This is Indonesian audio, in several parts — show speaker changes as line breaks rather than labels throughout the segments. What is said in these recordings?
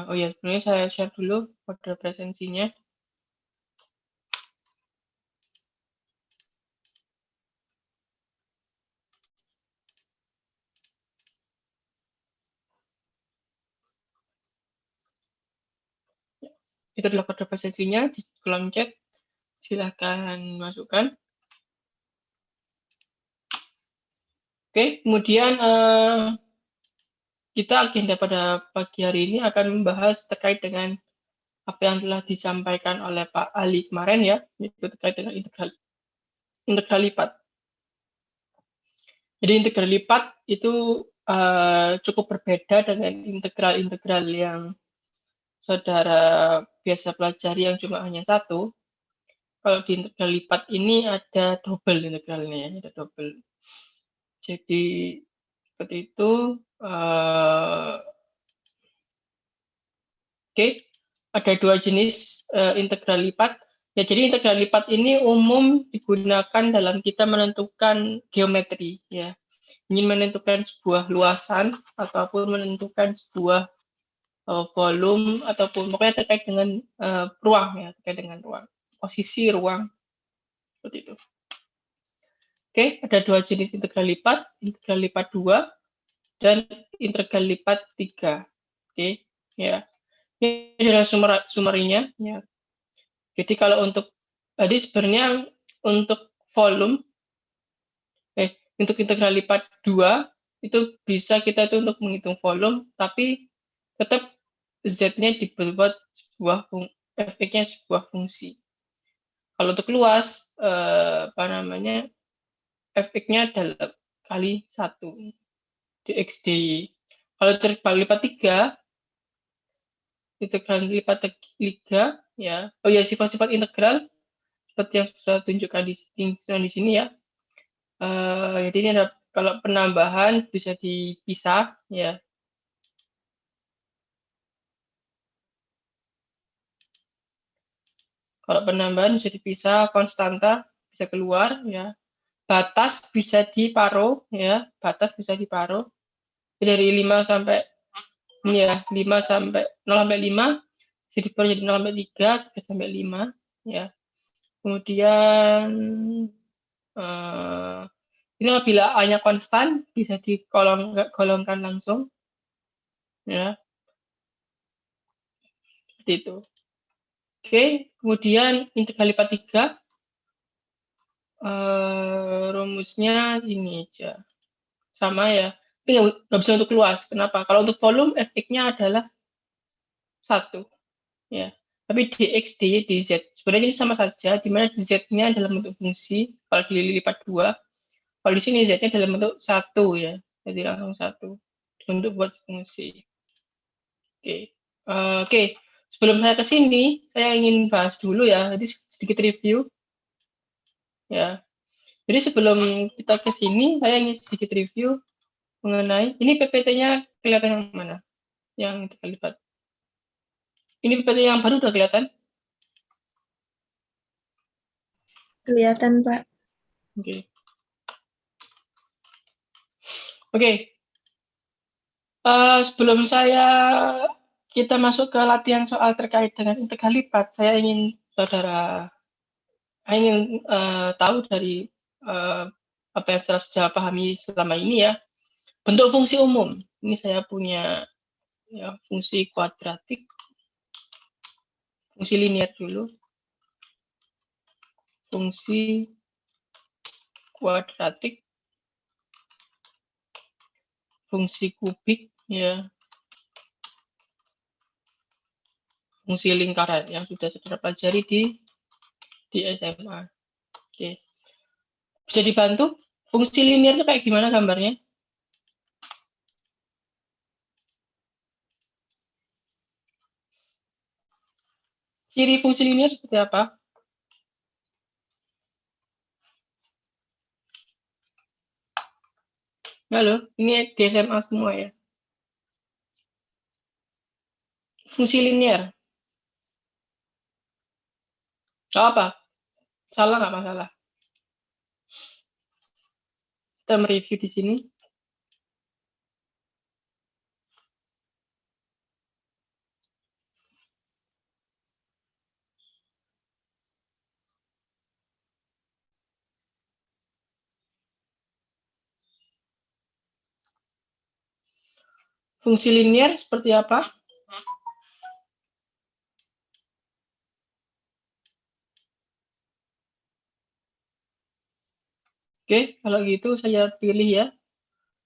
Oh ya, sebenarnya saya share dulu kode presensinya. Itu adalah kode presensinya di kolom chat. Silahkan masukkan. Oke, kemudian kita agenda pada pagi hari ini akan membahas terkait dengan apa yang telah disampaikan oleh Pak Ali kemarin ya, yaitu terkait dengan integral lipat. Jadi integral lipat itu cukup berbeda dengan integral-integral yang saudara biasa pelajari yang cuma hanya satu. Kalau di integral lipat ini ada double integralnya, ya, ada double. Jadi seperti itu. Oke, ada dua jenis integral lipat. Ya, jadi integral lipat ini umum digunakan dalam kita menentukan geometri, ya. Ingin menentukan sebuah luasan ataupun menentukan sebuah volume ataupun pokoknya terkait dengan ruang, ya, terkait dengan ruang, posisi ruang seperti itu. Oke, ada dua jenis integral lipat 2 dan integral lipat 3. Oke, ya. Ini adalah summary-nya, ya. Jadi kalau untuk tadi sebenarnya untuk volume untuk integral lipat 2 itu bisa kita itu untuk menghitung volume, tapi tetap z-nya dibuat sebuah fx-nya sebuah fungsi. Kalau untuk luas apa namanya fx-nya adalah kali 1 dx dy. Kalau integral lipat 3 integral lipat 3 ya. Oh ya, sifat-sifat integral seperti yang sudah tunjukkan di sini ya. Jadi ini ada kalau penambahan bisa dipisah ya. Kalau penambahan bisa dipisah, konstanta bisa keluar ya. Batas bisa diparuh ya, batas bisa diparuh. Dari 5 sampai ini ya, 5 sampai 0 sampai 5 bisa diparuh jadi 0 sampai 3, 3 sampai 5 ya. Kemudian ini apabila A-nya konstan bisa digolongkan langsung ya. Seperti itu. Oke, kemudian integral lipat 3 rumusnya ini aja. Sama ya. Tapi nggak bisa untuk luas. Kenapa? Kalau untuk volume, fx-nya adalah 1. Ya. Tapi dx, dy, dz. Sebenarnya ini sama saja, di mana z-nya dalam bentuk fungsi, kalau dilipat 2. Kalau di sini z-nya dalam bentuk 1 ya. Jadi langsung 1. Untuk buat fungsi. Oke. Oke. Sebelum saya ke sini, saya ingin bahas dulu ya. Jadi sedikit review. Ya. Jadi sebelum kita ke sini, saya ingin sedikit review mengenai ini PPT-nya kelihatan yang mana? Yang terlibat. Ini PPT yang baru udah kelihatan?
Kelihatan, Pak.
Oke. Oke. Sebelum kita masuk ke latihan soal terkait dengan integral lipat, saya ingin tahu dari apa yang sudah pahami selama ini ya. Bentuk fungsi umum. Ini saya punya ya, fungsi kuadratik, fungsi linear dulu, fungsi kuadratik, fungsi kubik, ya, fungsi lingkaran yang sudah saudara pelajari di SMA. Oke. Bisa dibantu? Fungsi linear itu kayak gimana gambarnya? Ciri fungsi linear seperti apa? Halo, ini di SMA semua ya. Fungsi linear. Gak apa? Salah nggak masalah. Kita mereview di sini. fungsi linier seperti apa? Oke, kalau gitu saya pilih ya.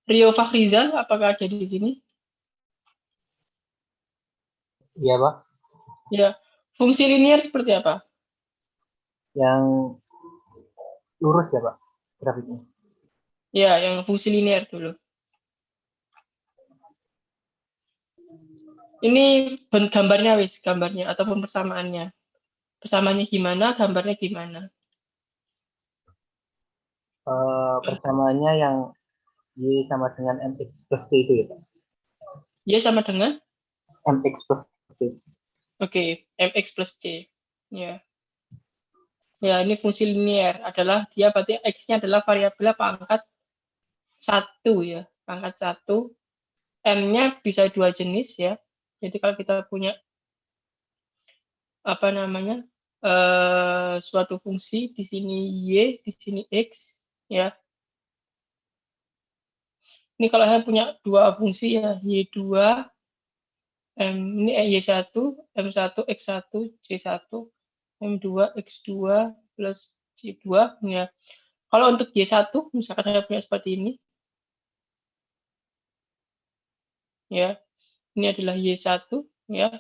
Rio Fakhrizal, apakah ada di sini?
Iya, Pak.
Ya, fungsi linier seperti apa?
Yang lurus ya, Pak, grafiknya.
Ya, yang fungsi linier dulu. Ini gambarnya wis, gambarnya ataupun persamaannya. Persamaannya gimana, gambarnya gimana?
Persamaannya yang Y sama dengan MX plus C itu ya, Pak?
Y sama dengan?
MX plus C.
Oke, MX plus C. Ya. Ya, ini fungsi linier adalah dia berarti X-nya adalah variabel pangkat 1 ya. Pangkat 1. M-nya bisa 2 jenis ya. Jadi kalau kita punya apa namanya? Suatu fungsi di sini Y, di sini X ya. Ini kalau saya punya dua fungsi ya, Y2 ini Y1, M1, X1, C1, M2, X2 plus C2 ya. Kalau untuk Y1 misalkan saya punya seperti ini ya. Ini adalah Y1 ya.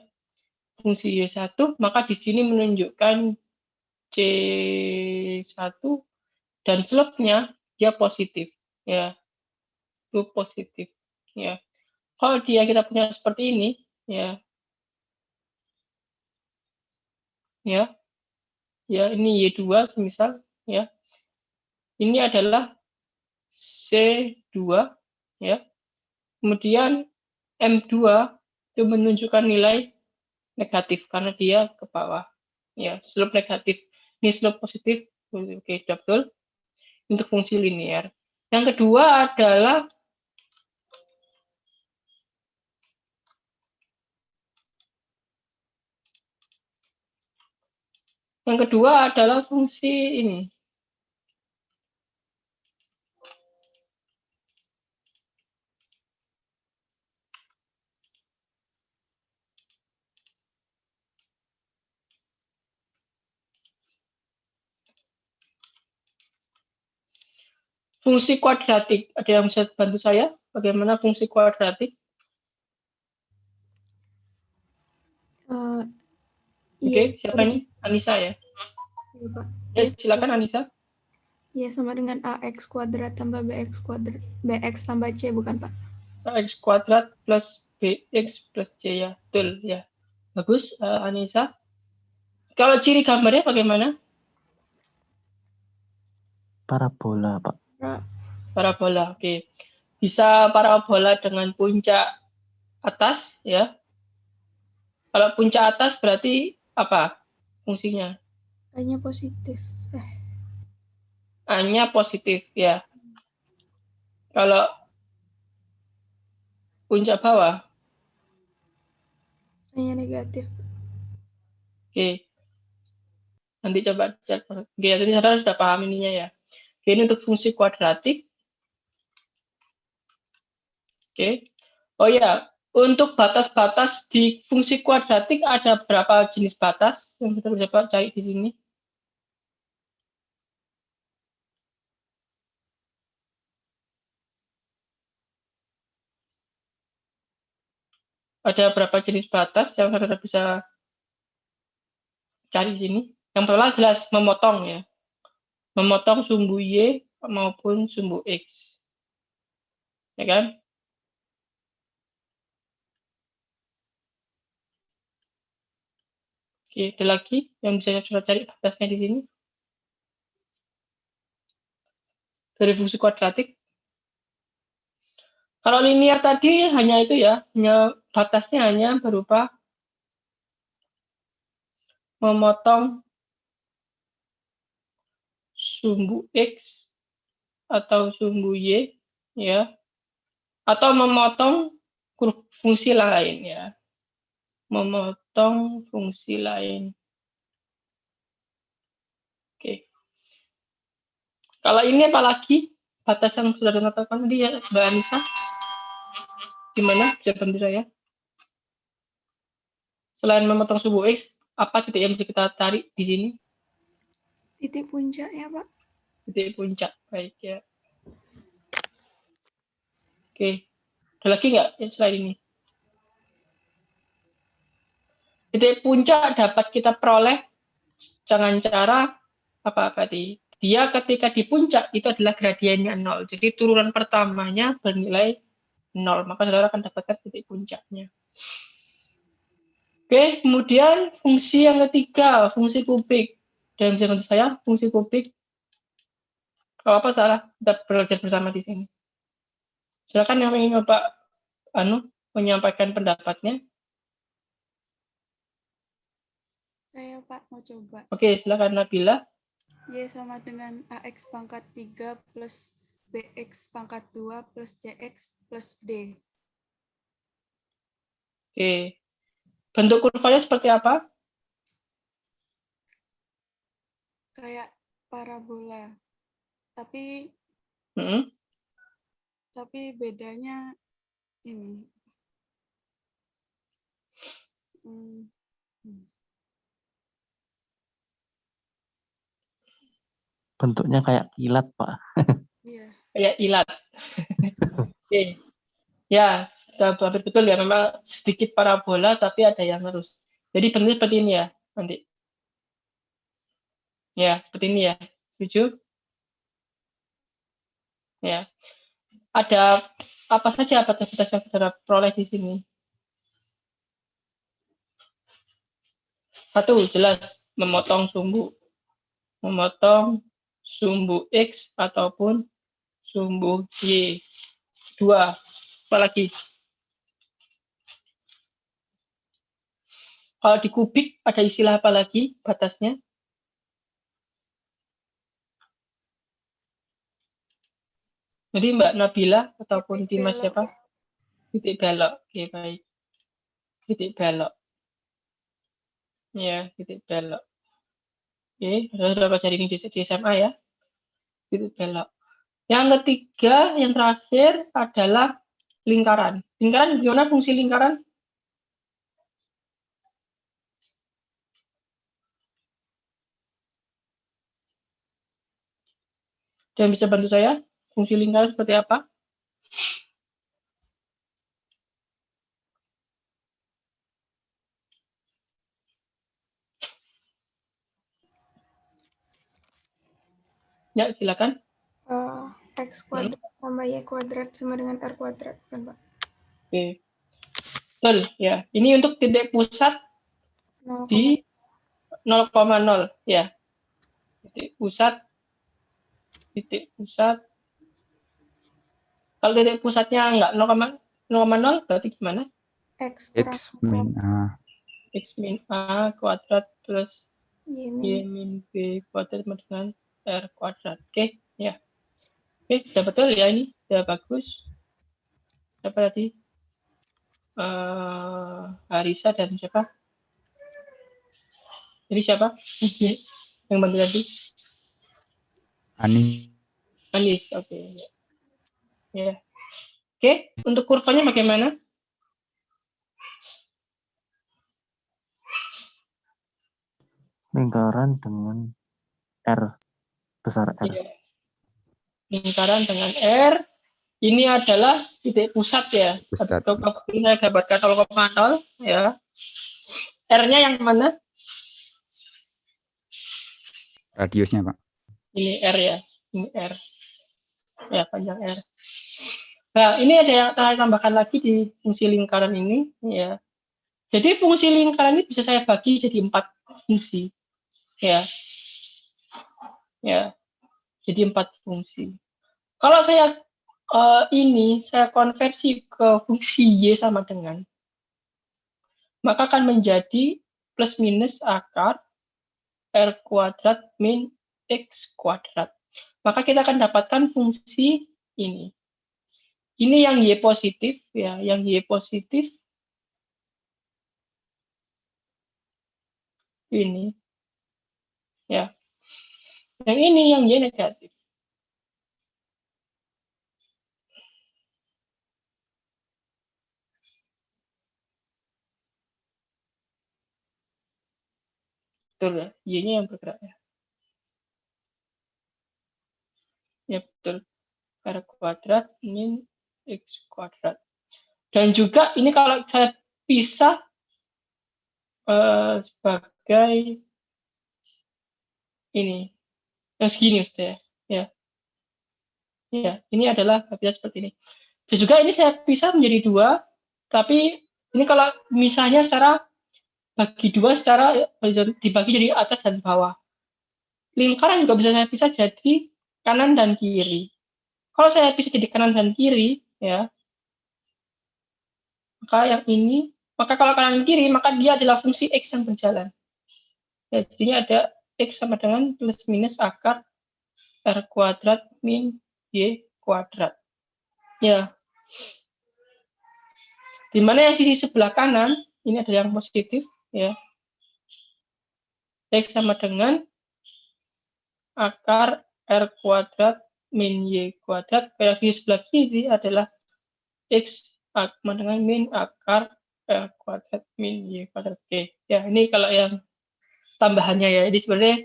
Fungsi Y1 maka di sini menunjukkan C1 dan slope-nya dia positif ya. Itu positif ya. Kalau dia kita punya seperti ini ya. Ya. Ya, ini Y2 misal ya. Ini adalah C2 ya. Kemudian M2 itu menunjukkan nilai negatif karena dia ke bawah. Ya, slope negatif. Ini slope positif. Oke, betul. Untuk fungsi linier. Yang kedua adalah fungsi ini. Fungsi kuadratik. Ada yang bisa bantu saya? Bagaimana fungsi kuadratik? Oke, siapa ini? Anissa ya?
Iya, Pak.
Ya, silakan Anissa.
Ya, sama dengan AX kuadrat tambah BX tambah C, bukan, Pak?
X kuadrat plus BX plus C ya. Betul ya. Bagus, Anissa. Kalau ciri gambarnya bagaimana?
Parabola, Pak.
Parabola, oke. Bisa parabola dengan puncak atas ya. Kalau puncak atas berarti apa fungsinya?
A-nya positif.
A-nya positif ya. Kalau puncak bawah,
A-nya negatif.
oke. Nanti coba cek. Oke, tadi saudara sudah paham ininya ya. Oke, ini untuk fungsi kuadratik. Oke. Oh ya, untuk batas-batas di fungsi kuadratik ada berapa jenis batas yang kita bisa cari di sini? Ada berapa jenis batas yang saudara bisa cari di sini? Yang pertama jelas memotong ya. Memotong sumbu Y maupun sumbu X. Ya kan? Oke, ada lagi yang bisa saudara cari batasnya di sini? Dari fungsi kuadratik. Kalau linear tadi hanya itu ya, hanya batasnya hanya berupa memotong sumbu X atau sumbu Y ya, atau memotong fungsi lain ya. Memotong fungsi lain. Oke. Kalau ini apalagi batas yang sudah ditentukan tadi ya, Mbak Anissa? gimana? Bisa bantu saya? Selain memotong sumbu X, apa titik yang bisa kita tarik di sini?
Titik puncaknya, Pak.
Titik puncak. Baik ya. Oke. Ada lagi nggak selain ini? Titik puncak dapat kita peroleh dengan cara apa tadi? Dia ketika di puncak itu adalah gradiennya 0. Jadi turunan pertamanya bernilai 0. Maka saudara akan dapatkan titik puncaknya. Oke, kemudian fungsi yang ketiga, fungsi kubik. Dan bisa bantu saya, fungsi kubik. Kalau apa salah, kita belajar bersama di sini. Silakan yang ingin Bapak menyampaikan pendapatnya.
Saya Pak mau coba.
Oke, silakan Nabila.
Y sama dengan AX pangkat 3 plus BX pangkat 2 plus CX plus D.
Oke. Bentuk kurvanya seperti apa?
Kayak parabola. Tapi
Hmm.
bedanya ini.
Bentuknya kayak kilat, Pak.
Iya.
Kayak ilat. Oke. Ya, sudah hampir betul ya. Memang sedikit parabola, tapi ada yang lurus. Jadi bentuknya seperti ini ya, nanti. Ya, seperti ini ya. Setuju? Ya. Ada apa saja batas-batas yang saudara peroleh di sini? Satu, jelas memotong sumbu. Memotong sumbu X ataupun sumbu Y. Dua, apalagi? Kalau di kubik ada istilah apa lagi batasnya? Jadi Mbak Nabila ataupun
Titik
Dimas
belok.
siapa? Titik belok. Oke, baik. Titik belok. Ya, titik belok. Oke, sudah belajar ini di SMA ya. Titik belok. Yang ketiga, yang terakhir adalah lingkaran. Lingkaran gimana fungsi lingkaran? Dan bisa bantu saya? Fungsi lingkaran seperti apa? Ya, silakan.
X kuadrat tambah Y kuadrat sama dengan R kuadrat, kan Pak?
Oke. Betul, ya. Ini untuk titik pusat
0,
di 0,0 ya. Titik pusat. Kalau titik pusatnya enggak 0,0 berarti gimana?
X
X min A.
X min A kuadrat plus
Y
Y
min
min B kuadrat sama dengan R kuadrat. Oke, ya. Oke, sudah betul ya ini. Sudah bagus. Siapa tadi? Harisa dan siapa? Jadi siapa? Yang bantu tadi?
Ani.
Anis. Oke. Ya. Oke, untuk kurvanya bagaimana?
Lingkaran dengan R. Besar R.
Ya. Lingkaran dengan R. Ini adalah titik pusat ya.
Pusat.
Ini saya dapatkan 0,0 ya. R-nya yang mana?
Radiusnya, Pak.
Ini R ya. Ini R. Ya, panjang R. Nah, ini ada yang saya tambahkan lagi di fungsi lingkaran ini ya. Jadi fungsi lingkaran ini bisa saya bagi jadi 4 fungsi. Ya. Ya. Jadi 4 fungsi. Kalau saya saya konversi ke fungsi Y sama dengan, maka akan menjadi plus minus akar R kuadrat min X kuadrat. Maka kita akan dapatkan fungsi ini. Ini yang Y positif ya, yang Y positif ini. Ya. Yang ini yang Y negatif. Betul ya, Y-nya yang bergerak ya. Ya betul. R kuadrat min X kuadrat. Dan juga ini kalau saya pisah sebagai ini, yang segini Ustaz ya. Ya, ini adalah bisa seperti ini. Dan juga ini saya pisah menjadi dua, tapi ini kalau misalnya secara bagi dua secara dibagi jadi atas dan bawah. Lingkaran juga bisa saya pisah jadi kanan dan kiri. Kalau saya pisah jadi kanan dan kiri, ya, maka kalau kanan dan kiri, maka dia adalah fungsi X yang berjalan. Ya, jadinya ada X sama dengan plus minus akar R kuadrat min Y kuadrat. Ya. Di mana yang sisi sebelah kanan, ini adalah yang positif, ya. X sama dengan akar R kuadrat min Y kuadrat. Yang sisi sebelah kiri adalah X sama dengan min akar R kuadrat min Y kuadrat. Oke. Ya, ini kalau yang tambahannya ya. Jadi sebenarnya,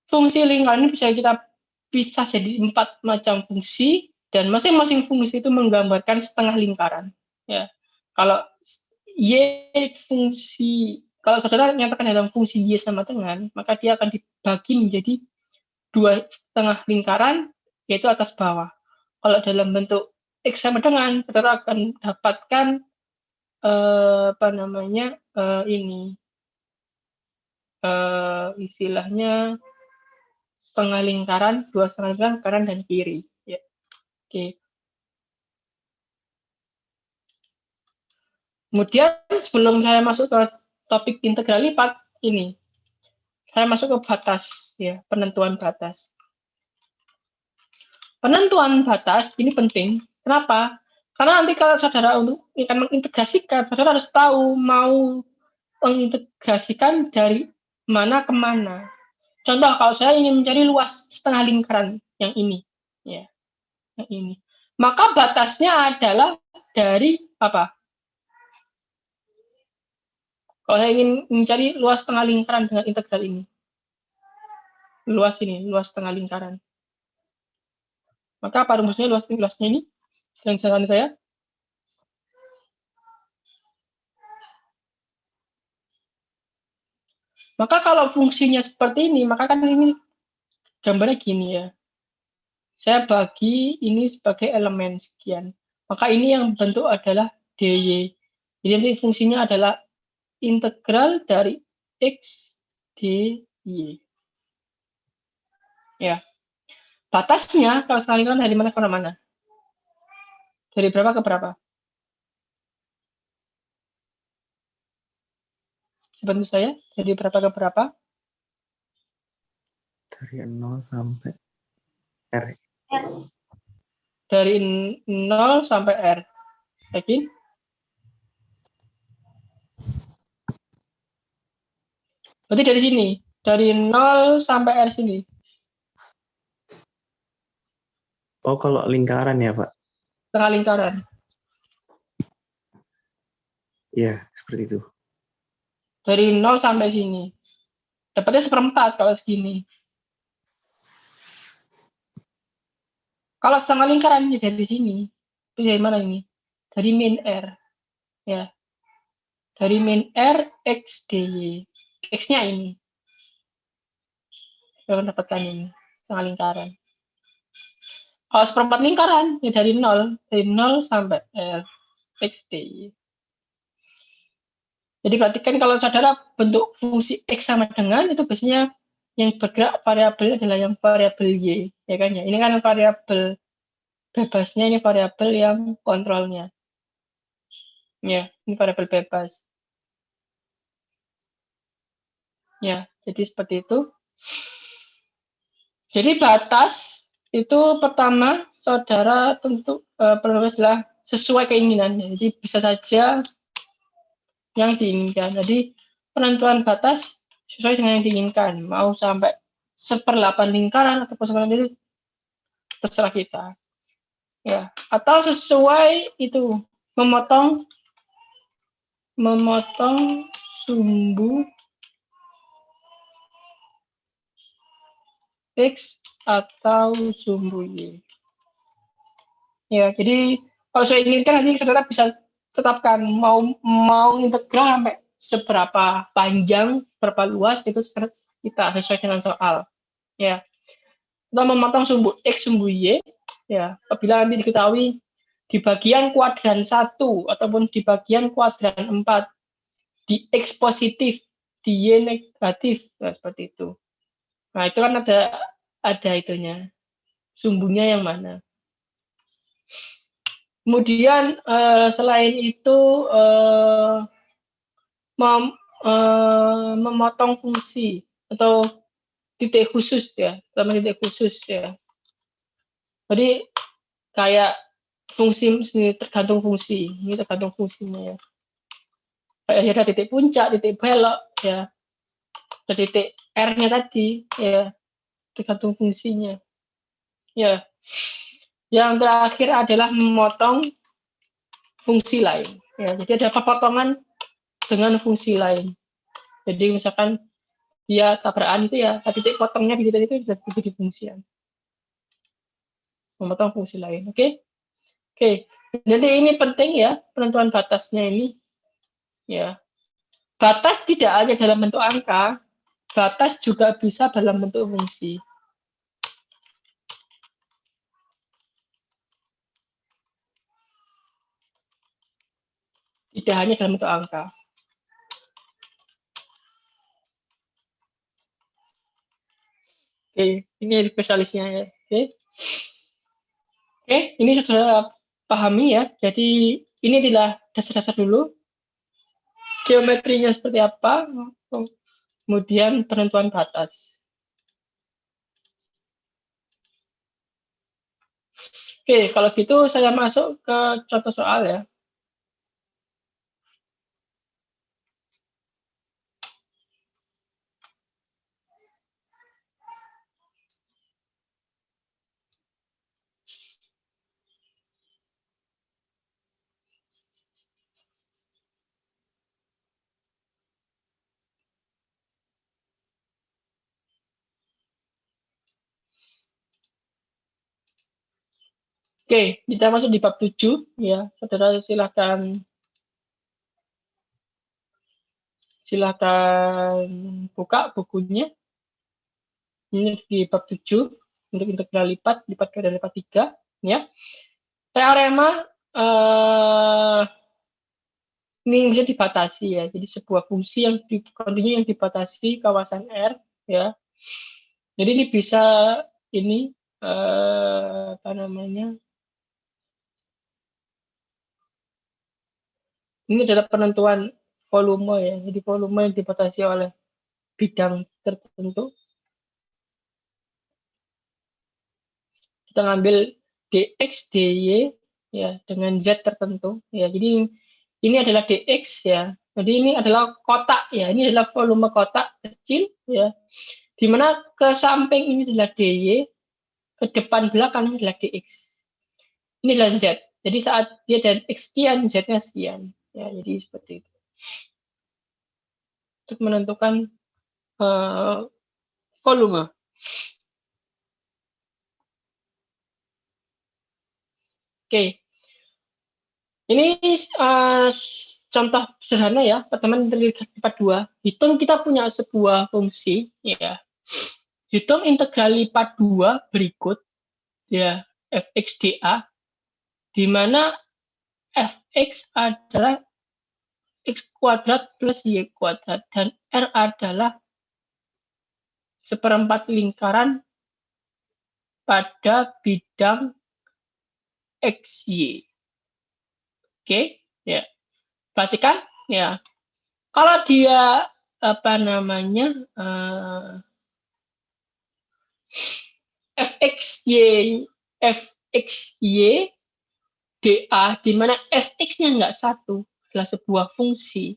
fungsi lingkaran ini bisa kita pisah jadi 4 macam fungsi, dan masing-masing fungsi itu menggambarkan setengah lingkaran. Ya, kalau kalau saudara nyatakan dalam fungsi Y sama dengan, maka dia akan dibagi menjadi 2 setengah lingkaran, yaitu atas bawah. Kalau dalam bentuk X sama dengan, saudara akan dapatkan istilahnya setengah lingkaran, 2 setengah lingkaran kanan dan kiri. Ya. Oke. Kemudian sebelum saya masuk ke topik integral lipat, ini saya masuk ke batas, ya, penentuan batas. Penentuan batas ini penting. Kenapa? Karena nanti kalau saudara akan mengintegrasikan, saudara harus tahu mau mengintegrasikan dari mana ke mana. Contoh, kalau saya ingin mencari luas setengah lingkaran yang ini, ya, yang ini, maka batasnya adalah dari apa? Kalau saya ingin mencari luas setengah lingkaran dengan integral ini, luas setengah lingkaran, maka apa rumusnya luasnya ini? Yang misalkan saya, maka kalau fungsinya seperti ini, maka kan ini gambarnya gini ya. Saya bagi ini sebagai elemen sekian. Maka ini yang bentuk adalah dy. Jadi nanti fungsinya adalah integral dari x dy. Ya. Batasnya kalau sekali kan dari mana ke mana? Dari berapa ke berapa? Sebantu saya, dari berapa ke berapa?
Dari 0 sampai R.
Dari 0 sampai R. Yakin? Berarti dari sini. Dari 0 sampai R sini.
Oh, kalau lingkaran ya, Pak?
Setengah lingkaran.
Iya, seperti itu.
Dari 0 sampai sini. Dapatnya 1/4 kalau segini. Kalau setengah lingkaran ya dari sini. Itu dari mana ini? Dari min R. Ya. Dari min R X dy. X-nya ini. Kita mendapatkan ini. Setengah lingkaran. Kalau 1/4 lingkaran ya dari 0. Dari 0 sampai R X dy. Jadi perhatikan kalau saudara bentuk fungsi X sama dengan, itu biasanya yang bergerak variabel adalah yang variabel Y. Ya kan ya. Ini kan variabel bebasnya, ini variabel yang kontrolnya. Ya, ini variabel bebas. Ya, jadi seperti itu. Jadi batas itu pertama saudara tentu adalah sesuai keinginannya. Jadi bisa saja yang diinginkan. Jadi penentuan batas sesuai dengan yang diinginkan. Mau sampai 1/8 lingkaran atau 1/8 itu terserah kita. Ya, atau sesuai itu memotong sumbu X atau sumbu Y. Ya, jadi kalau saya inginkan nanti saudara bisa tetapkan mau integral sampai seberapa panjang, berapa luas itu kita sesuai dengan soal. Ya, kita memotong sumbu X, sumbu Y. Ya, apabila nanti diketahui di bagian kuadran 1 ataupun di bagian kuadran 4 di X positif, di Y negatif, nah, seperti itu. Nah, itu kan ada itunya. Sumbunya yang mana? Kemudian selain itu memotong fungsi atau titik khusus ya, sama titik khusus ya. Jadi kayak fungsi ini tergantung fungsi, ini tergantung fungsinya ya. Kayak ada titik puncak, titik belok ya, ada titik R-nya tadi ya, tergantung fungsinya. Ya, yang terakhir adalah memotong fungsi lain. Ya, jadi ada pemotongan dengan fungsi lain. Jadi misalkan dia tabrakan itu ya, titik potongnya di titik itu bisa jadi fungsian. Memotong fungsi lain. Oke? Oke. Nanti ini penting ya, penentuan batasnya ini. Ya. Batas tidak hanya dalam bentuk angka, batas juga bisa dalam bentuk fungsi. Tidak hanya dalam bentuk angka. Oke, ini spesialisnya ya. Oke. Oke, ini sudah pahami ya. Jadi ini adalah dasar-dasar dulu. Geometrinya seperti apa, kemudian penentuan batas. Oke, kalau gitu saya masuk ke contoh soal ya. Oke, kita masuk di bab 7 ya. Saudara silakan buka bukunya. Ini di bab 7 untuk integral lipat 2 dan lipat 3 ya. Teorema ini bisa dibatasi ya. Jadi sebuah fungsi yang kontinu yang dibatasi kawasan R ya. Jadi ini bisa ini apa namanya? Ini adalah penentuan volume ya. Jadi volume yang dibatasi oleh bidang tertentu. Kita ngambil dx, dy ya dengan z tertentu ya. Jadi ini adalah dx ya. Jadi ini adalah kotak ya. Ini adalah volume kotak kecil ya. Di mana ke samping ini adalah dy, ke depan belakang ini adalah dx. Ini adalah z. Jadi saat dia dari x sekian, z-nya sekian. Ya, jadi seperti itu. Untuk menentukan volume. Oke. Ini contoh sederhana ya, pertemuan integral lipat 2. Hitung kita punya sebuah fungsi ya. Hitung integral lipat 2 berikut ya, fx dA, di mana fx adalah x kuadrat plus y kuadrat dan R adalah seperempat lingkaran pada bidang XY. Oke, ya. Perhatikan ya. Kalau dia apa namanya fxy dA di mana fx-nya enggak satu adalah sebuah fungsi,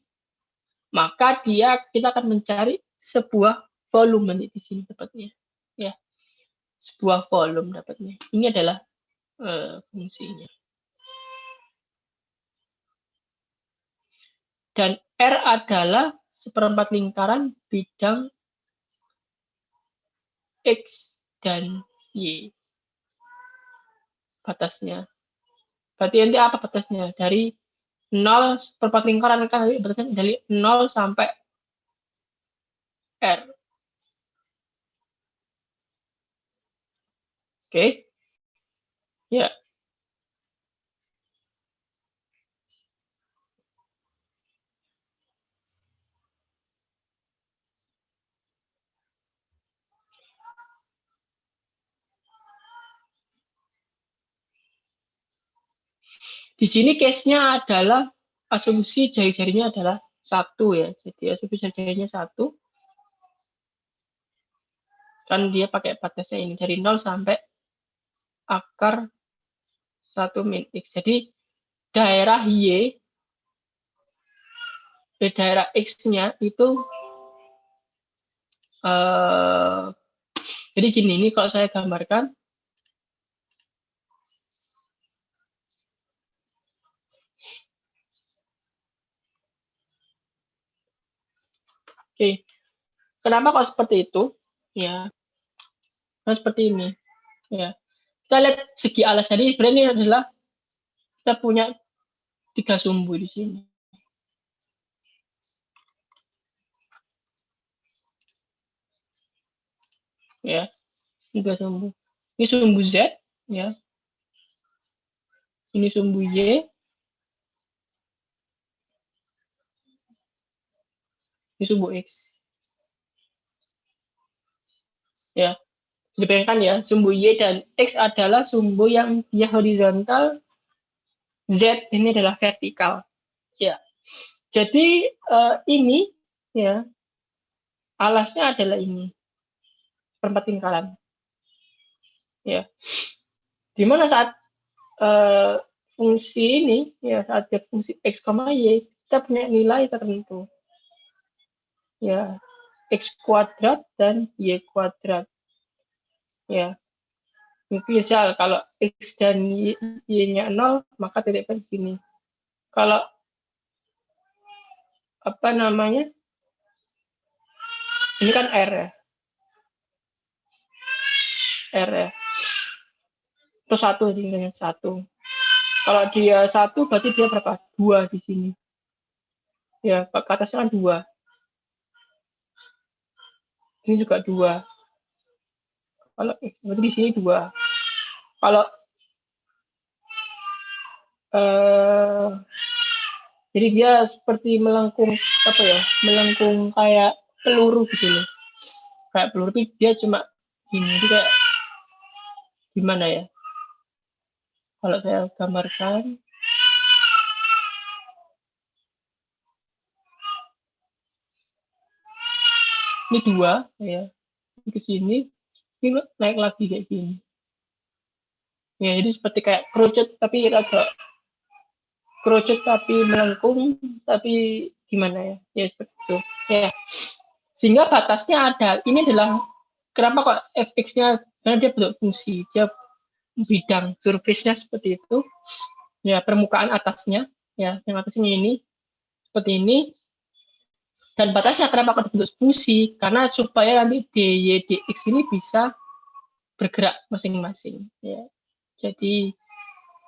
maka kita akan mencari sebuah volume di sini dapatnya. Ya. Sebuah volume dapatnya. Ini adalah fungsinya. Dan R adalah seperempat lingkaran bidang X dan Y. Batasnya. Berarti nanti apa batasnya? Dari 0 seperempat lingkaran kan batasnya dari 0 sampai R. Oke. Ya. Di sini case-nya adalah asumsi jari-jarinya adalah 1 ya. Jadi asumsi jari-jarinya 1. Kan dia pakai batasnya ini dari 0 sampai akar 1 min X. Jadi daerah Y, daerah X-nya itu jadi gini, ini kalau saya gambarkan, oke, kenapa kok seperti itu? Ya, nah seperti ini. Ya, kita lihat segi alas. Jadi sebenarnya ini adalah kita punya 3 sumbu di sini. Ya, 3 sumbu. Ini sumbu Z, ya. Ini sumbu Y. Ini sumbu X. Ya, dibayangkan ya, sumbu Y dan X adalah sumbu yang dia horizontal, Z ini adalah vertikal. Ya, jadi ini ya alasnya adalah ini perempat lingkaran. Ya, dimana saat fungsi ini ya saat fungsi X, Y kita punya nilai tertentu. Ya, X kuadrat dan Y kuadrat. Ya, misal kalau X dan Y-nya 0, maka titikkan di sini. Kalau apa namanya? Ini kan R ya. R ya. Itu 1 dengan 1. Kalau dia 1 berarti dia berapa? 2 di sini. Ya, ke atasnya kan 2. Ini juga 2. Kalau berarti di sini 2. Kalau jadi dia seperti melengkung apa ya? Melengkung kayak peluru gitu loh. Kayak peluru tapi dia cuma gini. Jadi kayak gimana ya? Kalau saya gambarkan ini 2 ya. Ke sini ini naik lagi kayak gini. Ya, jadi seperti kayak kerucut tapi agak kerucut tapi melengkung tapi gimana ya? Ya seperti itu. Ya. Sehingga batasnya ada. Ini adalah kenapa kok fx-nya karena dia bentuk fungsi. Dia bidang surface-nya seperti itu. Ya, permukaan atasnya ya, yang atasnya ini seperti ini. Dan batasnya kenapa kok bentuk fungsi? Karena supaya nanti dy dx ini bisa bergerak masing-masing ya. Jadi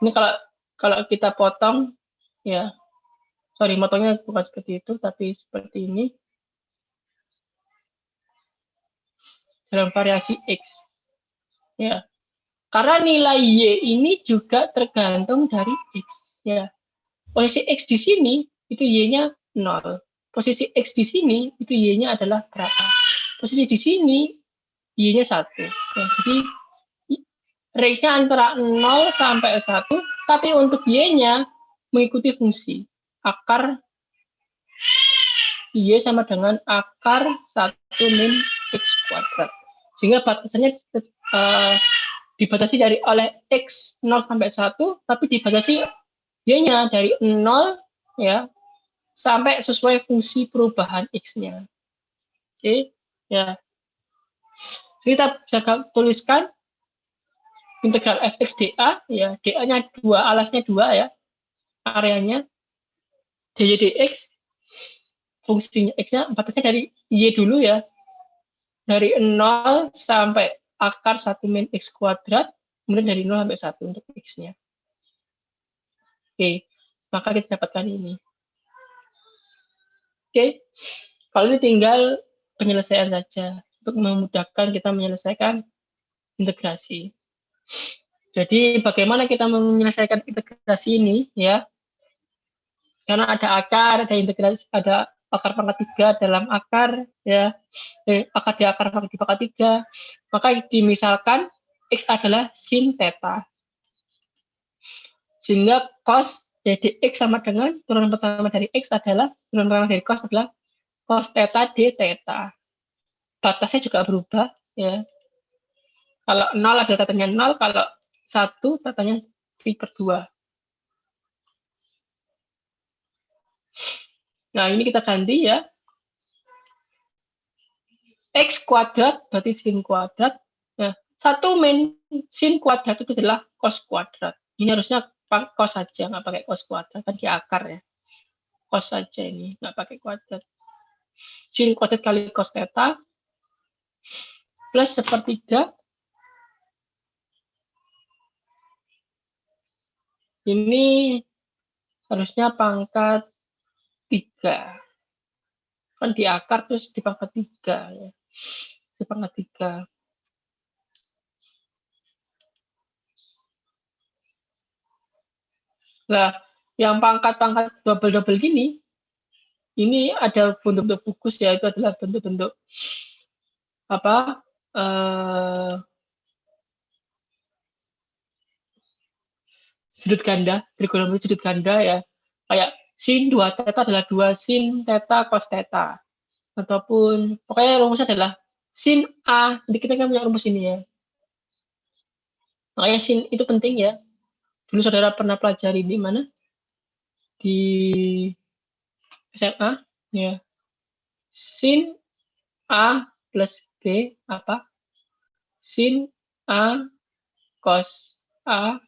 ini kalau kita potong ya, sorry motongnya bukan seperti itu tapi seperti ini dalam variasi x ya, karena nilai y ini juga tergantung dari x ya. Posisi x di sini itu y-nya 0, posisi x di sini itu y-nya adalah berapa, posisi di sini y-nya 1 ya. Jadi range-nya antara 0 sampai 1, tapi untuk y-nya mengikuti fungsi akar y sama dengan akar 1 min x kuadrat. Sehingga batasannya dibatasi dari oleh x 0 sampai 1, tapi dibatasi y-nya dari 0 ya sampai sesuai fungsi perubahan x-nya. Oke, ya. Kita bisa tuliskan integral fx dA ya, dA-nya 2, alasnya 2 ya. Areanya dy dx fungsinya X-nya batasnya dari Y dulu ya. Dari 0 sampai akar 1 min X kuadrat, kemudian dari 0 sampai 1 untuk X-nya. Oke, maka kita dapatkan ini. Oke, kalau ini tinggal penyelesaian saja untuk memudahkan kita menyelesaikan integrasi. Jadi bagaimana kita menyelesaikan integrasi ini ya? Karena ada akar, ada integrasi, ada akar pangkat 3 dalam akar ya, akar di akar pangkat 3, maka dimisalkan X adalah sin theta. Sehingga cos jadi X sama dengan turunan pertama dari X adalah turunan pertama dari cos adalah cos theta d theta. Batasnya juga berubah ya. Kalau 0 adalah tetanya 0, kalau 1 tetanya pi per 2. Nah, ini kita ganti ya. X kuadrat berarti sin kuadrat. Ya, 1 min sin kuadrat itu adalah cos kuadrat. Ini harusnya cos saja, nggak pakai cos kuadrat, kan di akar ya. Cos saja ini, nggak pakai kuadrat. Sin kuadrat kali cos theta plus 1/3. Ini harusnya pangkat 3. Kan di akar terus di pangkat 3 ya. Di pangkat 3. Nah, yang pangkat-pangkat double-double gini, ini ada bentuk-bentuk fokus ya, itu adalah bentuk-bentuk apa? Sudut ganda, trigonometri sudut ganda ya. Kayak sin 2 theta adalah 2 sin theta cos theta. Ataupun pokoknya rumusnya adalah sin A. Jadi kita kan punya rumus ini ya. Makanya sin itu penting ya. Dulu saudara pernah pelajari di mana? Di SMA ya. Sin A plus B apa? Sin A cos A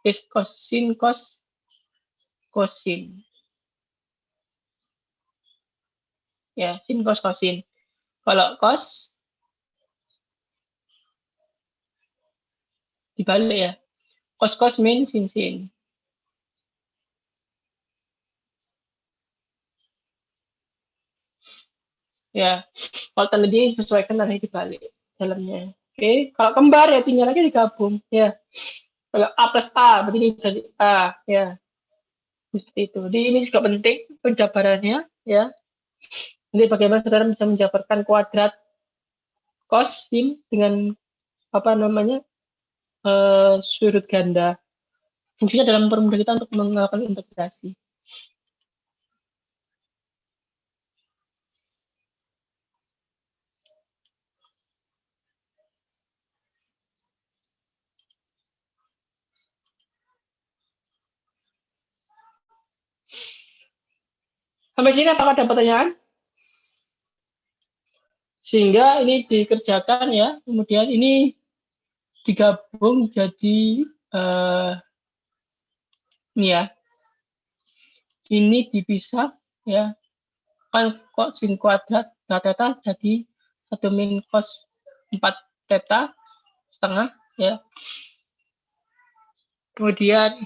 is cos sin cos kosin. Ya, sin cos kosin. Kalau cos dibalik ya. Cos cos min sin sin. Ya, kalau tanda dia disesuaikan nanti dibalik dalamnya. Oke, kalau kembar ya tinggal lagi digabung. Ya, kalau A plus A berarti ini jadi A. Ya, seperti itu. Jadi ini juga penting penjabarannya. Ya, nanti bagaimana saudara bisa menjabarkan kuadrat cos sin dengan apa namanya sudut ganda. Fungsinya dalam mempermudah kita untuk melakukan integrasi. Sampai sini apakah ada pertanyaan? Sehingga ini dikerjakan ya, kemudian ini digabung jadi ini ya. Ini dipisah ya. Kan kok sin kuadrat theta jadi 1 min cos 4 theta setengah ya. Kemudian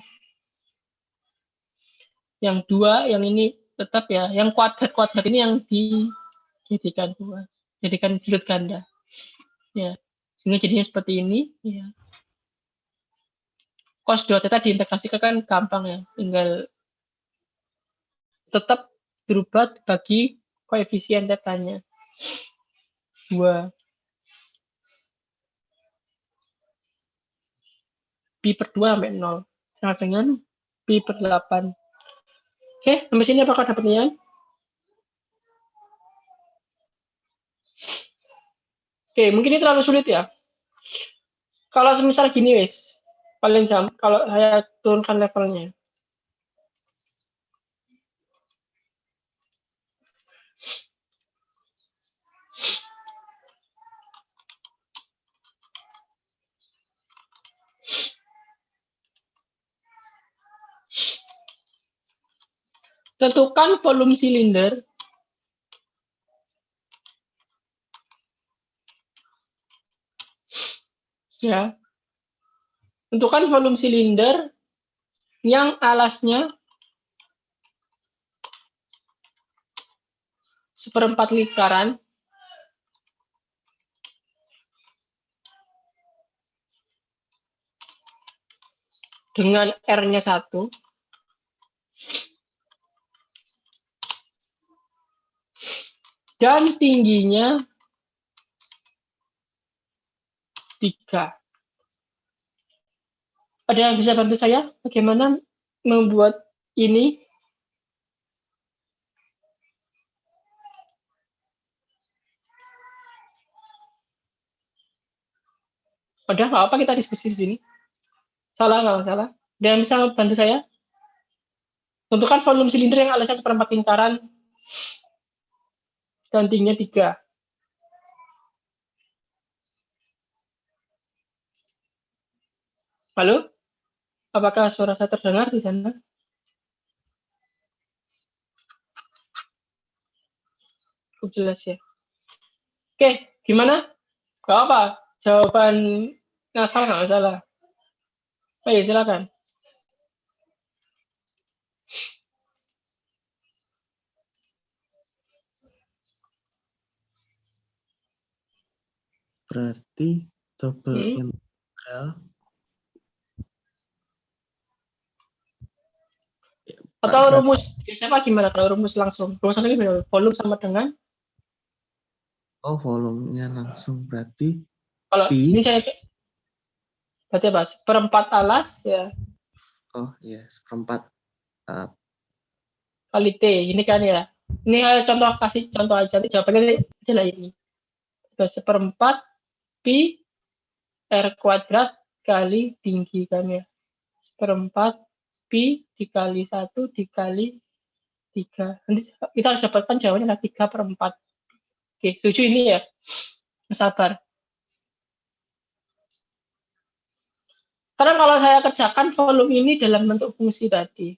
yang 2 yang ini tetap ya, yang kuadrat ini yang dijadikan 2, jadikan sudut ganda ya, sehingga jadinya seperti ini ya. Cos 2 theta diintegrasikan kan gampang ya, tinggal tetap berubah bagi koefisien tetanya 2 pi per 2 sampai 0 sama dengan pi per 8. Oke, sampai sini apakah ada pertanyaan? Oke, mungkin ini terlalu sulit ya. Kalau misal gini wis, paling gampang kalau saya turunkan levelnya. Tentukan volume silinder Ya. Tentukan volume silinder yang alasnya 1/4 lingkaran dengan R-nya 1 dan tingginya 3. Ada yang bisa bantu saya bagaimana membuat ini? Udah, nggak apa kita diskusi di sini. Salah, nggak salah. Ada yang bisa bantu saya? Tentukan volume silinder yang alasnya 1/4 lingkaran dan tingginya 3. Halo? Apakah suara saya terdengar di sana? Cukup jelas ya. Oke, gimana? Gak apa. Jawaban ngasal nggak salah. Ayo, silakan.
Berarti double integral
Atau
Pak,
rumus biasanya gimana kalau rumus langsung? Rumus langsung gimana? Volume sama dengan
volumenya langsung berarti
kalau
pi.
ini saya berarti apa? 1/4 alas ya
Oh iya, 1/4
kali T. Ini kan ya. Ini contoh, kasih contoh aja. Jawabannya adalah ini. 1/4 pi R kuadrat kali tinggi kan ya. 1/4 pi dikali 1 dikali 3. Nanti kita harus dapatkan jawabannya adalah 3/4. Oke, setuju ini ya? Sabar. Karena kalau saya kerjakan volume ini dalam bentuk fungsi tadi.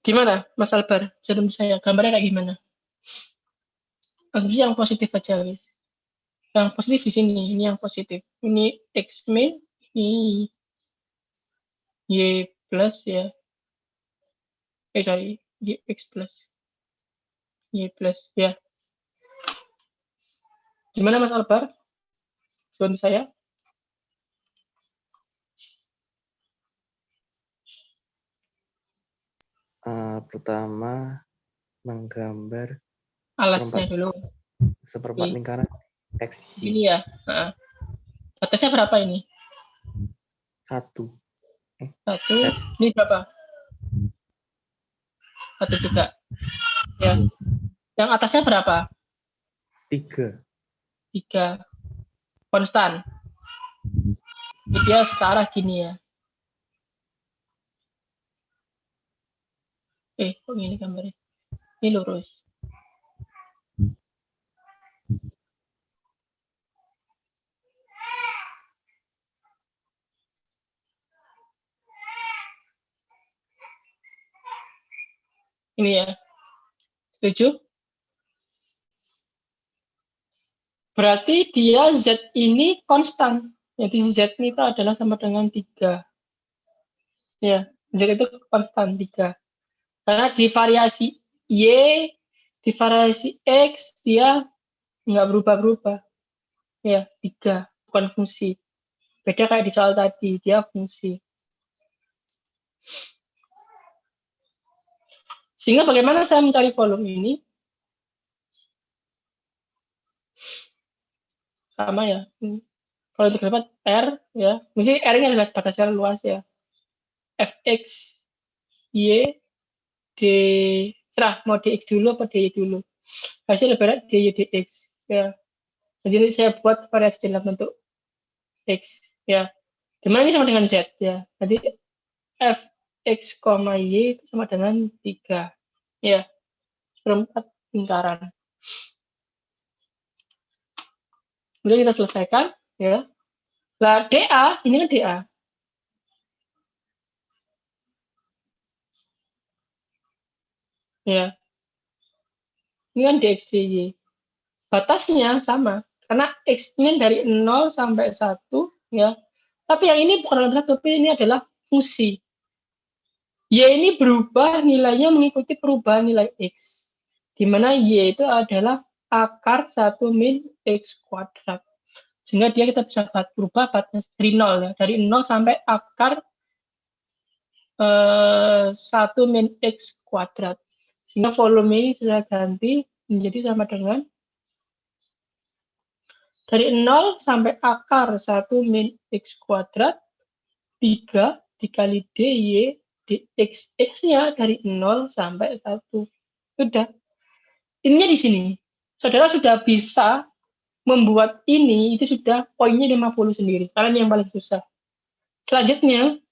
Gimana, Mas Albar? Sebelum saya gambarnya kayak gimana? Yang positif aja, guys. Yang positif di sini, ini yang positif. Ini X min, ini Y plus ya. Sorry, Y X plus. Y plus, ya. Gimana Mas Albar? Sebelum saya?
Pertama menggambar
Alasnya dulu.
1/4 lingkaran X,
Ini ya. Batasnya berapa ini?
1.
1. Ini berapa? 1 juga. Ya. Yang atasnya berapa?
3.
3. Konstan. Dia searah gini ya. Kok gini gambarnya? Ini lurus. Ini ya. Setuju? Berarti dia Z ini konstan. Jadi Z ini itu adalah sama dengan 3. Ya, Z itu konstan 3. Karena di variasi Y, di variasi X, dia nggak berubah-berubah. Ya, 3. Bukan fungsi. Beda kayak di soal tadi, dia fungsi. Sehingga bagaimana saya mencari volume ini? Sama ya. Kalau untuk dapat R, ya. Mesti R-nya adalah batasnya luas ya. Fx, Y, D, serah mau dx dulu apa dy dulu. Hasil ibarat dy dx. Ya. Jadi saya buat variasi dalam bentuk x. Ya. Dimana ini sama dengan z ya. Nanti fx, y itu sama dengan 3. Ya. 1/4 lingkaran. Kemudian kita selesaikan, ya. Nah, DA, ini kan DA. Ya, ini kan DX, DY. Batasnya sama, karena X ini dari 0 sampai 1, ya. Tapi yang ini bukan dalam satu, tapi ini adalah fungsi. Y ini berubah nilainya mengikuti perubahan nilai X. Di mana Y itu adalah akar 1 min X kuadrat. Sehingga dia kita bisa berubah batas dari 0, ya. Dari 0 sampai akar 1 min X kuadrat. Sehingga volume ini saya ganti menjadi sama dengan dari 0 sampai akar 1 min X kuadrat 3 dikali DY dx. X-nya dari 0 sampai 1. Sudah. Ininya di sini. Saudara sudah bisa membuat ini, itu sudah poinnya 50 sendiri. Karena ini yang paling susah. Selanjutnya,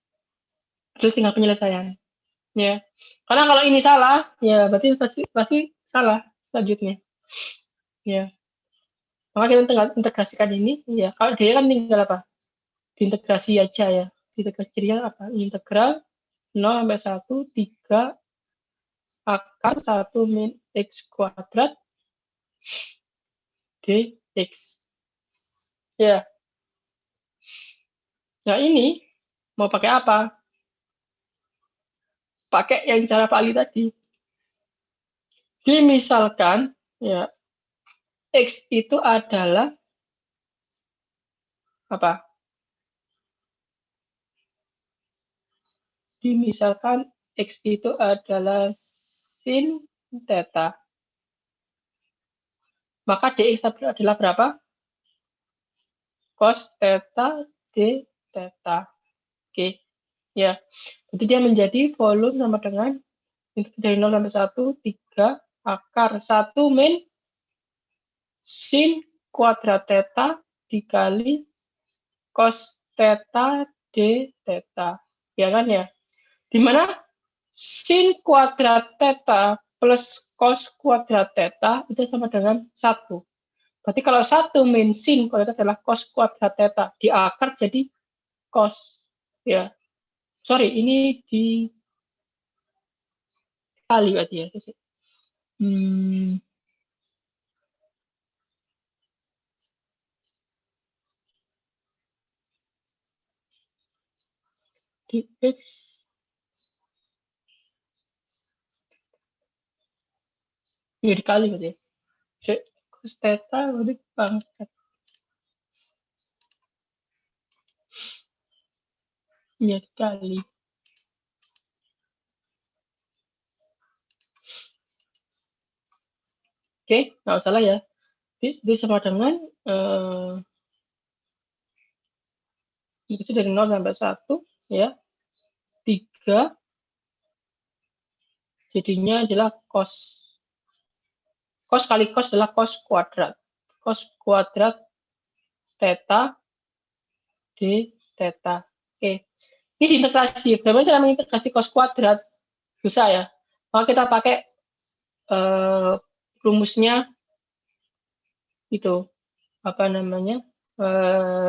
adalah tinggal penyelesaian. Ya. Karena kalau ini salah, ya berarti pasti salah selanjutnya. Ya. Maka kita integrasikan ini, ya. Kalau dia kan tinggal apa? Diintegrasi aja ya. Diintegrasi jadinya apa? Integral 0 sampai 1, 3 akar 1 min X kuadrat dx. Ya. Nah ini mau pakai apa? Pakai yang cara Pak Ali tadi. Dimisalkan ya X itu adalah apa? Dimisalkan X itu adalah sin theta. Maka dx adalah berapa? Cos theta d theta. Oke. Ya. Jadi dia menjadi volume sama dengan dari 0 sampai 1, 3 akar 1 min sin kuadrat theta dikali cos theta d theta. Ya kan ya? Dimana sin kuadrat theta plus cos kuadrat theta itu sama dengan 1. Berarti kalau 1 min sin kuadrat adalah cos kuadrat theta. Di akar jadi cos. Ya. Sorry, ini dikali berarti ya. Dx ya dikali berarti ya. Cos theta berarti pangkat. Ya dikali. Oke, nggak salah ya. Jadi sama dengan itu dari 0 sampai 1 ya. 3 jadinya adalah cos. Cos kali cos adalah cos kuadrat. Cos kuadrat theta d theta. Oke. Ini diintegrasi. Bagaimana cara mengintegrasi cos kuadrat? Susah ya. Maka kita pakai rumusnya itu. Apa namanya?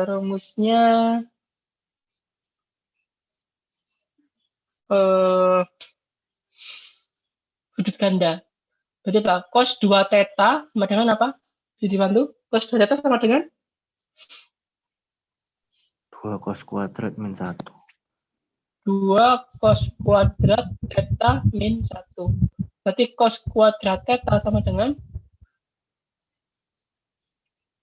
Rumusnya sudut ganda. Berarti apa? Cos 2 theta sama dengan apa? Jadi bantu. Cos 2 theta sama dengan
2 cos kuadrat min 1.
2 cos kuadrat theta min 1. Berarti cos kuadrat theta sama dengan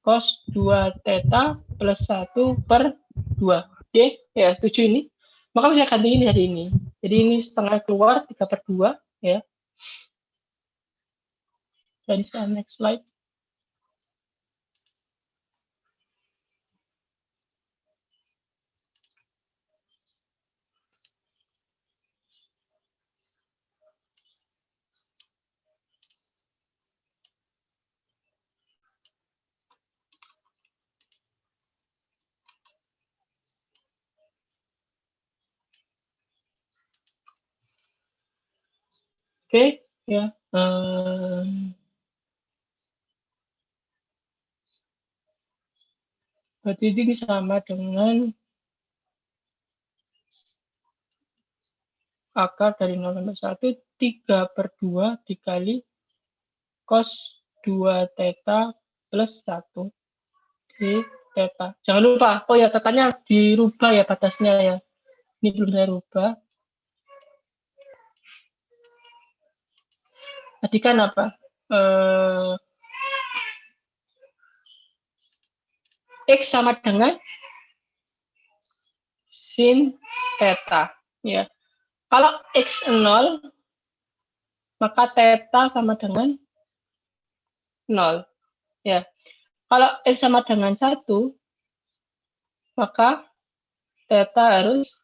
cos 2 theta plus 1 per 2. Oke, ya setuju ini. Maka bisa ganti ini jadi ini. Jadi ini setengah keluar 3 per 2 ya. Jadi next slide. Oke, ya. Berarti ini sama dengan akar dari 0 sampai 1, 3/2 dikali cos 2 theta plus 1 di theta. Jangan lupa, oh ya, tetanya dirubah ya batasnya ya. Ini belum saya rubah. Tadi kan apa? X sama dengan sin theta. Ya. Kalau X 0, maka theta sama dengan 0. Ya. Kalau X sama dengan 1, maka theta harus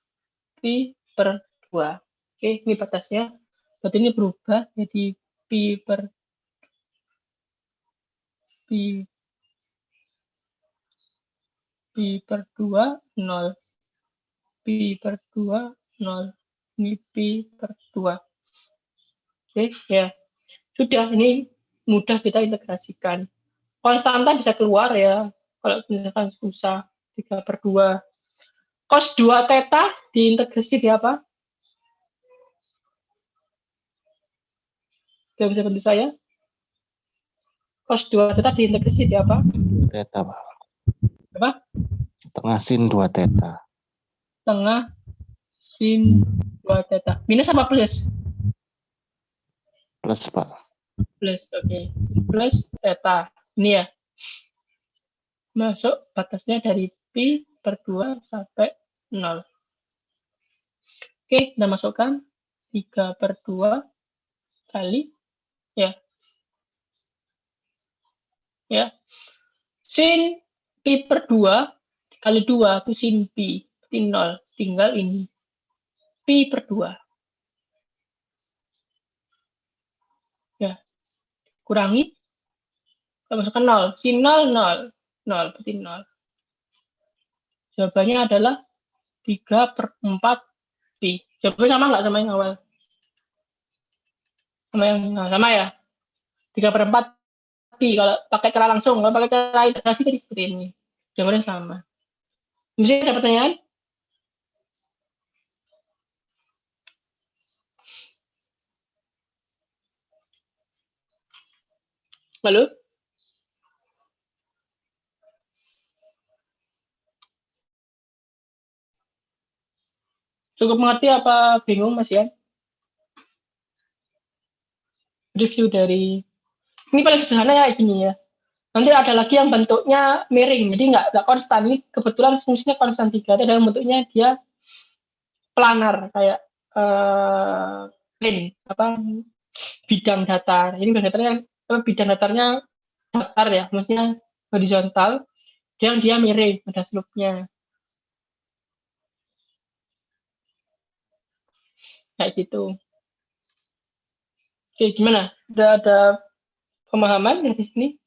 pi/2. Oke, ini batasnya. Berarti ini berubah jadi pi/2, 0. Pi/2, 0. Ini pi/2. Oke, ya. Sudah, ini mudah kita integrasikan. Konstanta bisa keluar ya. Kalau misalkan susah, 3/2. Cos 2 theta diintegrasi di apa? Gak bisa bantu saya? Cos 2 theta diintegrasi di apa?
2 theta, Pak.
Apa?
Tengah sin 2 theta.
Tengah sin 2 theta. Minus apa plus?
Plus, Pak.
Plus, oke. Plus theta. Ini ya. Masuk batasnya dari pi/2 sampai 0. Oke, kita masukkan 3/2 kali ya. Ya. Sin pi/2 kali 2 itu sin pi. Berarti 0. Tinggal ini. Pi/2. Ya. Kurangi. Kita masukkan 0. Sin 0, 0. 0. Berarti 0. Jawabannya adalah 3/4 pi. Jawabannya sama nggak sama yang awal? Sama yang sama ya? 3/4 pi kalau pakai cara langsung. Kalau pakai cara integrasi tadi seperti ini. Jawabannya sama. Misalnya ada pertanyaan? Halo? Cukup mengerti apa bingung Mas Ian? Review dari ini paling sederhana ya gini ya. Nanti ada lagi yang bentuknya miring, jadi nggak konstan. Ini kebetulan fungsinya konstan 3. Ada yang bentuknya dia planar kayak plane apa bidang datar. Ini bidang datarnya datar ya, maksudnya horizontal. Yang dia miring, ada slope-nya. Kayak gitu. Oke, gimana? Udah ada pemahaman dari sini?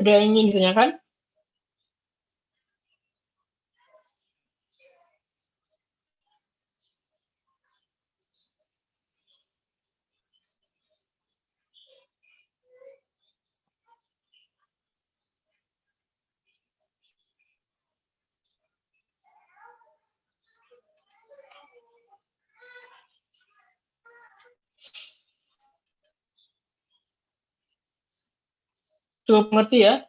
Ada yang ingin ditanyakan? Cukup mengerti ya?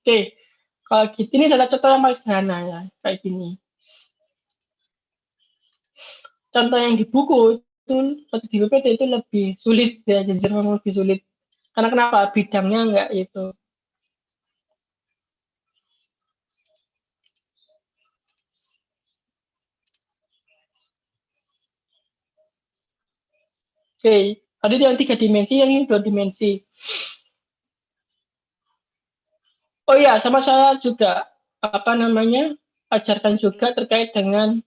Oke, kalau gitu ini adalah contoh yang paling sederhana ya, kayak gini. Contoh yang di buku itu, atau di PPT itu lebih sulit ya, jadi memang lebih sulit. Karena kenapa? Bidangnya enggak itu. Oke, tadi yang 3 dimensi, yang ini 2 dimensi. Oh iya, sama saya juga ajarkan juga terkait dengan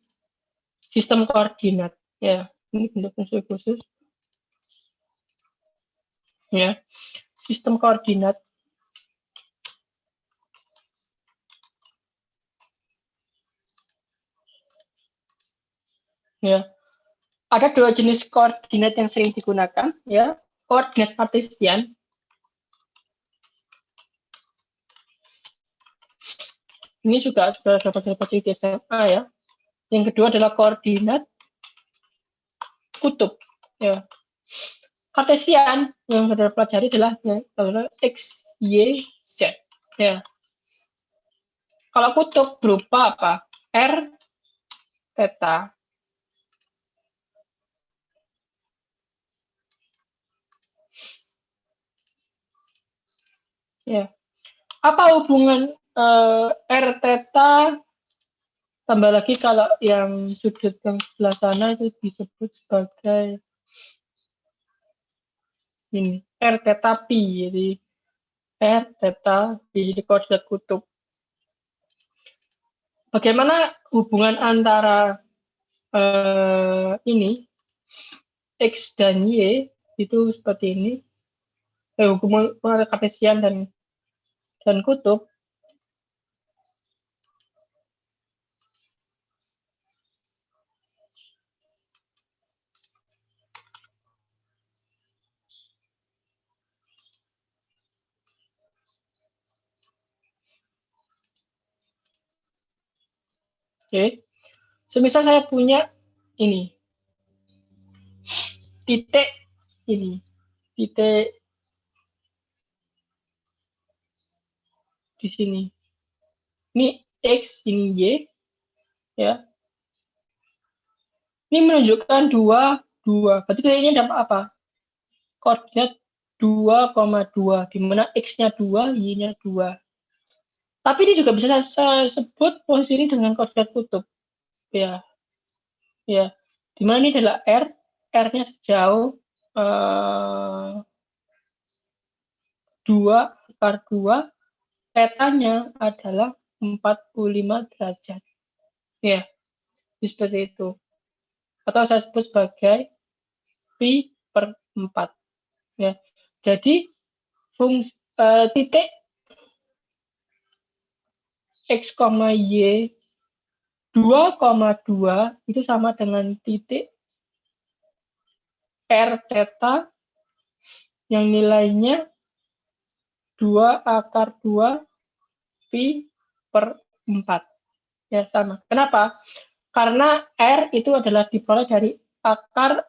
sistem koordinat. Ya, ini bentuk fungsi khusus. Ya, sistem koordinat. Ya, ada dua jenis koordinat yang sering digunakan, ya. Koordinat kartesian. Ini juga sudah dapat di SMA, ya. Yang kedua adalah koordinat kutub, ya. Kartesian yang sudah pelajari adalah x, y, z, ya. Kalau kutub berupa apa? R, theta. Ya. Apa hubungan R theta tambah lagi kalau yang sudut yang sebelah sana itu disebut sebagai ini R theta pi, jadi R theta pi, jadi koordinat kutub. Bagaimana hubungan antara ini x dan y itu seperti ini, hubungan kartesian dan kutub. Oke, semisal saya punya ini titik ini, titik di sini. Ini x, ini y, ya. Ini menunjukkan 2, 2. Berarti titiknya dapat apa? Koordinat 2,2, di mana x-nya 2, y-nya 2. Tapi ini juga bisa saya sebut posisi ini dengan koordinat kutub. Ya. Ya. Di mana ini adalah R, R-nya sejauh 2/2, theta-nya adalah 45 derajat. Ya, seperti itu. Atau saya sebut sebagai pi/4. Ya. Jadi fungsi titik x, y 2,2 itu sama dengan titik R theta yang nilainya 2/2 pi/4. Ya, sama. Kenapa? Karena R itu adalah diperoleh dari akar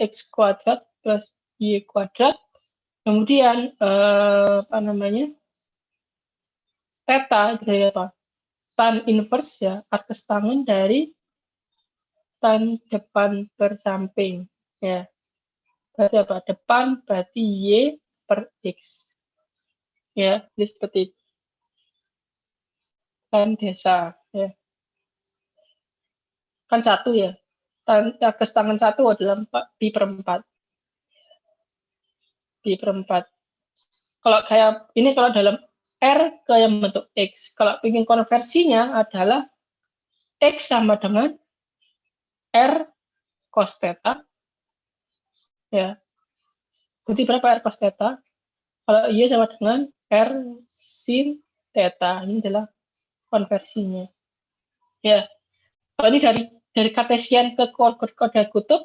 x kuadrat plus y kuadrat. Kemudian apa namanya? Theta dari apa? Tan inverse, ya, atas tangan dari tan depan per samping, ya. Berarti apa? Depan berarti y per x, ya. Jadi seperti tan desa, ya. Kan 1, ya. Tan atas tangan 1 adalah pi/4. Pi/4. Kalau kayak ini, kalau dalam R ke yang bentuk X. Kalau ingin konversinya adalah X sama dengan R cos theta. Ya. Berarti berapa R cos theta? Kalau Y sama dengan R sin theta. Ini adalah konversinya. Ya. Kalau ini dari kartesian ke koordinat kutub.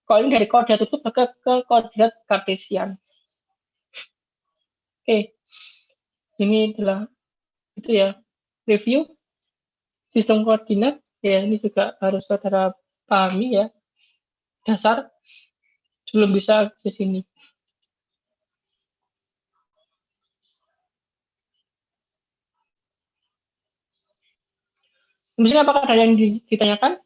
Kalau ini dari koordinat kutub ke koordinat kartesian. Oke. Ini adalah itu, ya, review sistem koordinat. Ya, ini juga harus saudara pahami, ya, dasar sebelum bisa ke sini. Misalnya apakah ada yang ditanyakan?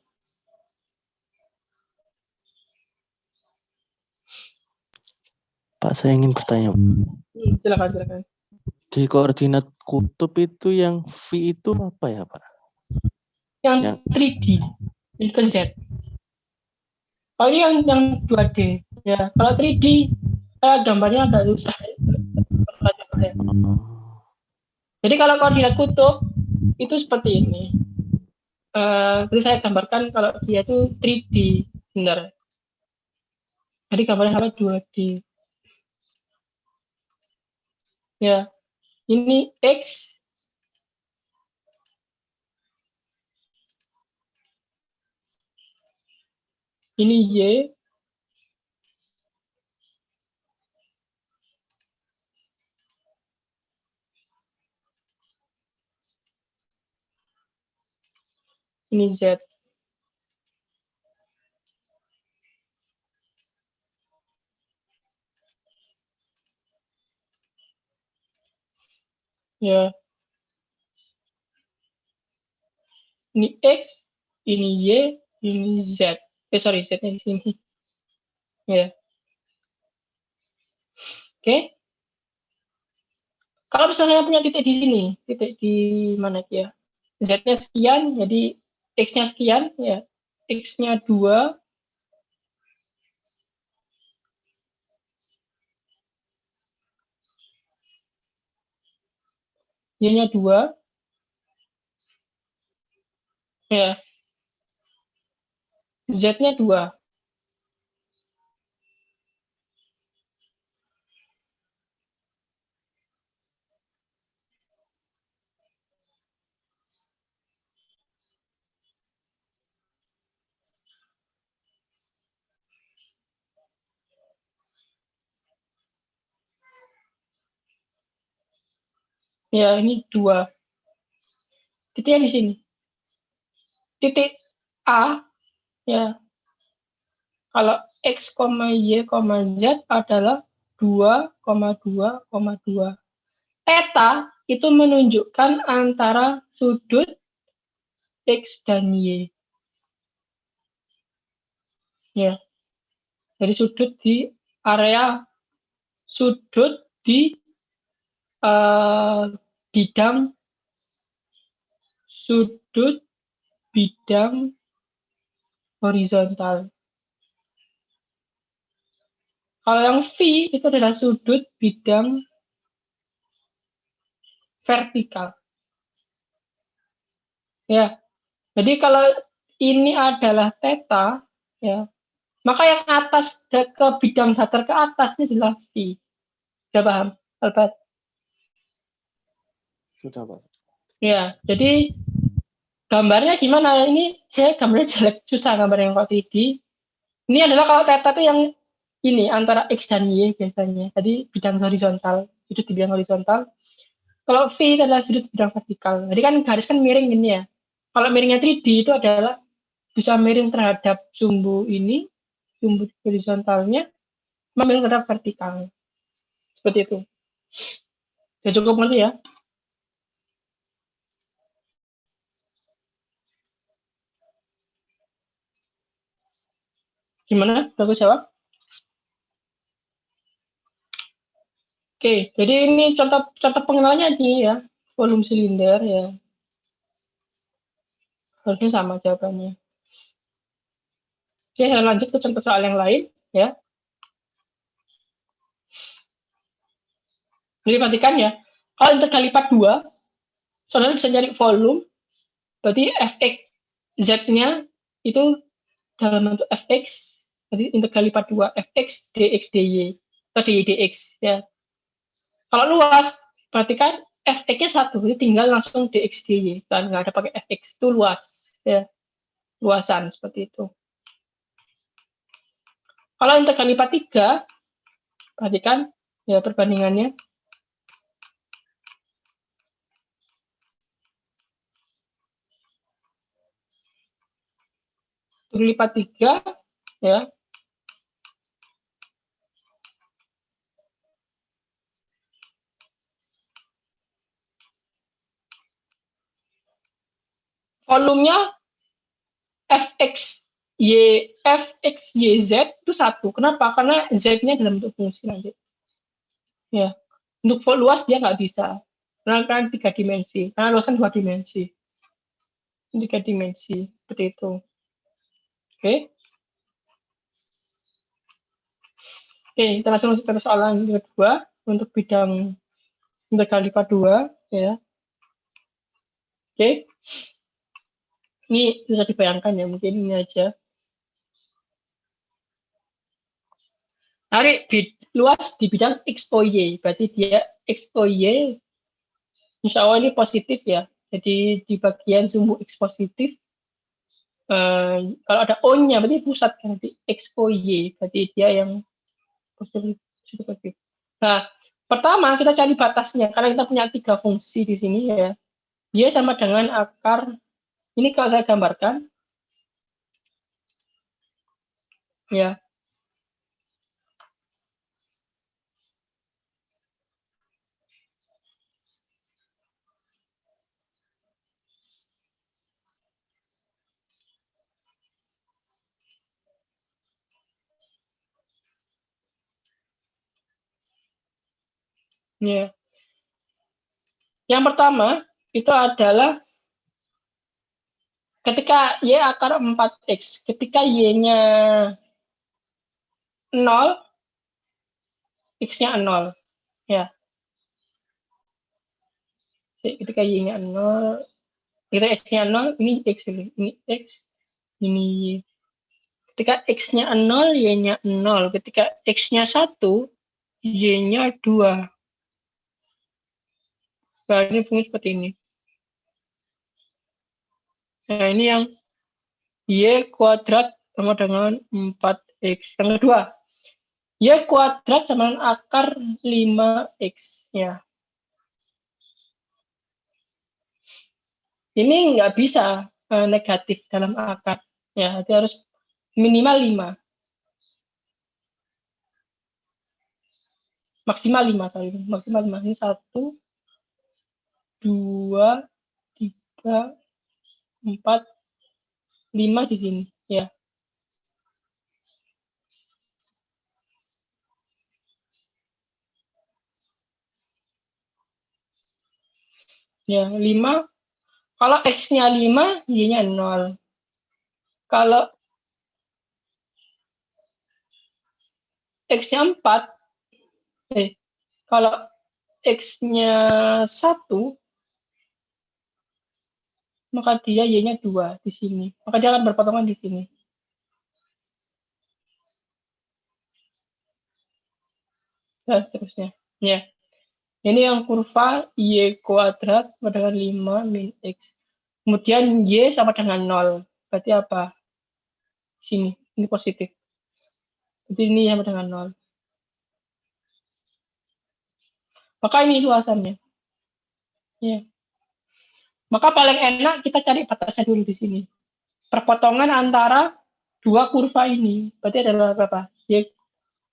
Pak, saya ingin bertanya.
Silakan.
Di koordinat kutub itu yang V itu apa ya, Pak?
Yang 3D, ini ke Z. Kalau ini yang 2D, ya. Kalau 3D, gambarnya agak susah. Jadi kalau koordinat kutub itu seperti ini. Jadi saya gambarkan kalau dia itu 3D, benar. Jadi gambarnya sama 2D. Ya, ini X, Ini Y. Ini Z. Ya. Ini X, ini Y, ini Z. Sorry, Z-nya di sini. Ya. Oke. Kalau misalnya punya titik di sini, titik di mana ya? Z-nya sekian, jadi X-nya sekian, ya. X-nya 2, Y-nya 2, ya. Z-nya 2. Ya, ini 2. Titiknya di sini. Titik A, ya. Kalau X, Y, Z adalah 2,2,2. Theta itu menunjukkan antara sudut X dan Y. Ya. Jadi sudut di area sudut di bidang sudut bidang horizontal. Kalau yang V itu adalah sudut bidang vertikal. Ya. Jadi kalau ini adalah theta, ya, maka yang atas ke bidang datar ke atas ini adalah V. Sudah paham, Albert?
Sudah, Pak.
Ya, jadi gambarnya gimana? Ini saya gambarnya jelek, susah gambar yang kalau 3D. Ini adalah kalau theta itu yang ini antara X dan Y biasanya. Jadi bidang horizontal, sudut di bidang horizontal. Kalau V itu adalah sudut bidang vertikal. Jadi kan garis kan miring ini ya. Kalau miringnya 3D itu adalah bisa miring terhadap sumbu ini, sumbu horizontalnya, miring terhadap vertikal. Seperti itu. Ya cukup nanti ya. Gimana? Aku jawab. Oke, jadi ini contoh pengenalannya nih ya. Volume silinder ya. Harusnya sama jawabannya. Oke, lanjut ke contoh soal yang lain ya. Jadi perhatikan ya, kalau integral lipat 2, saudara bisa cari volume, berarti fx z-nya itu dalam bentuk fx, berarti integral lipat 2, fx dx dy, atau dy dx ya. Kalau luas, perhatikan fx-nya 1, jadi tinggal langsung dx dy, kan nggak ada pakai fx, itu luas ya, luasan seperti itu. Kalau integral lipat 3, perhatikan ya perbandingannya. Lipat 3 ya. Volumenya fxyz itu 1. Kenapa? Karena z-nya dalam bentuk fungsi nanti. Ya. Untuk luas dia nggak bisa. Karena kan 3 dimensi. Karena luas kan 2 dimensi. 3 dimensi. Seperti itu. Oke. Oke, kita langsung ke persoalan kedua untuk bidang integral lipat 2 ya. Oke. Ini bisa dibayangkan ya, mungkin ini aja. Tarik luas di bidang XOY, berarti dia XOY, insya Allah ini positif ya. Jadi di bagian sumbu X positif, kalau ada O-nya berarti pusat kan, berarti XOY, berarti dia yang positif. Nah, pertama kita cari batasnya, karena kita punya 3 fungsi di sini ya. Dia sama dengan akar, ini kalau saya gambarkan, ya. Ya. Yang pertama itu adalah ketika Y akar 4X, ketika Y-nya 0, X-nya 0. Ya. Ketika Y-nya 0, ketika X-nya 0, ini X dulu. Ini X, ini Y. Ketika X-nya 0, Y-nya 0. Ketika X-nya 1, Y-nya 2. Nah, ini fungsi seperti ini. Nah, ini yang Y kuadrat sama dengan 4X. Yang kedua, Y kuadrat sama dengan akar 5X. Ya. Ini nggak bisa negatif dalam akar. Ya, itu harus minimal 5. Maksimal 5, sorry. Maksimal 5. Ini 1, 2, 3, 4, 5 di sini. Ya. Ya, 5. Kalau X-nya 5, Y-nya 0. Kalau X-nya 4, kalau X-nya 1, maka dia Y-nya 2 di sini. Maka dia akan berpotongan di sini. Dan seterusnya. Ya. Ini yang kurva Y kuadrat sama dengan 5 min X. Kemudian Y sama dengan 0. Berarti apa? Sini. Ini positif. Jadi ini sama dengan 0. Maka ini luasannya. Ya. Maka paling enak kita cari batasnya dulu di sini. Perpotongan antara dua kurva ini. Berarti adalah berapa? Y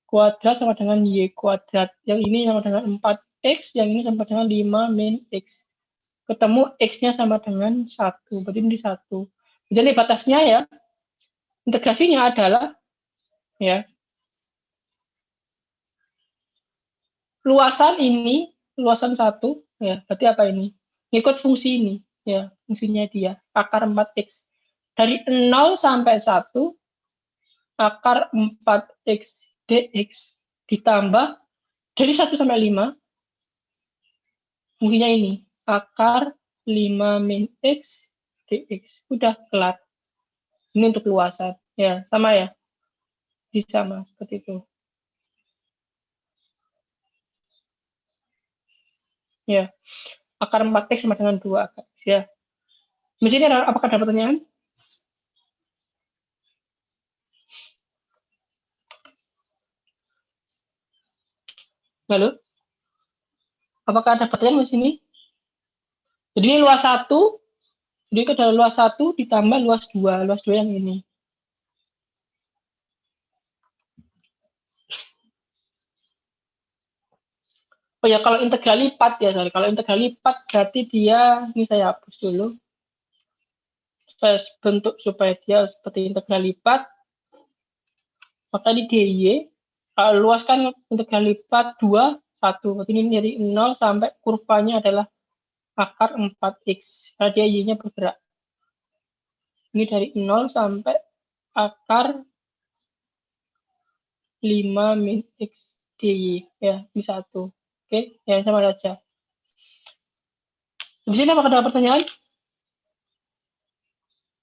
kuadrat sama dengan Y kuadrat. Yang ini sama dengan 4X, yang ini sama dengan 5 min X. Ketemu X-nya sama dengan 1. Berarti ini 1. Jadi batasnya ya, integrasinya adalah ya, luasan ini, luasan 1, ya, berarti apa ini? Ngikut fungsi ini, ya, fungsinya dia, akar 4X. Dari 0 sampai 1, akar 4X dx ditambah dari 1 sampai 5, fungsinya ini, akar 5 min X dx. Udah kelar. Ini untuk luasan. Ya, sama ya. Sama, seperti itu. Ya, akar 4X sama dengan 2 akar. Ya. Di sini apakah ada pertanyaan? Halo? Apakah ada pertanyaan di sini? Jadi ini luas 1, jadi itu adalah luas 1 ditambah luas 2. Luas 2 yang ini. Oh ya, kalau integral lipat ya, sorry. Kalau integral lipat berarti dia, ini saya hapus dulu. Saya bentuk supaya dia seperti integral lipat. Maka di dy, kalau luas kan integral lipat 2, 1. Berarti ini dari 0 sampai kurvanya adalah akar 4x. Karena dia y-nya bergerak. Ini dari 0 sampai akar 5 min x dy. Ya, ini 1. Oke, yang sama saja. Di sini apakah ada pertanyaan?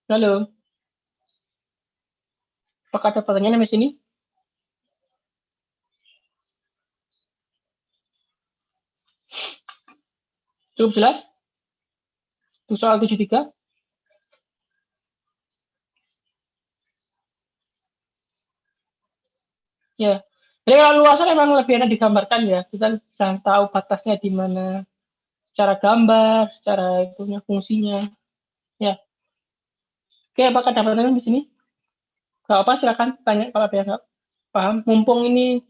Halo? Apakah ada pertanyaan di sini? Cukup jelas? Untuk soal 73? Ya. Jadi kalau luasan memang lebih enak digambarkan ya. Kita bisa tahu batasnya di mana secara gambar, secara itunya fungsinya. Ya. Oke, apakah dapat di sini? Gak apa, silakan tanya kalau ada yang nggak paham. Mumpung ini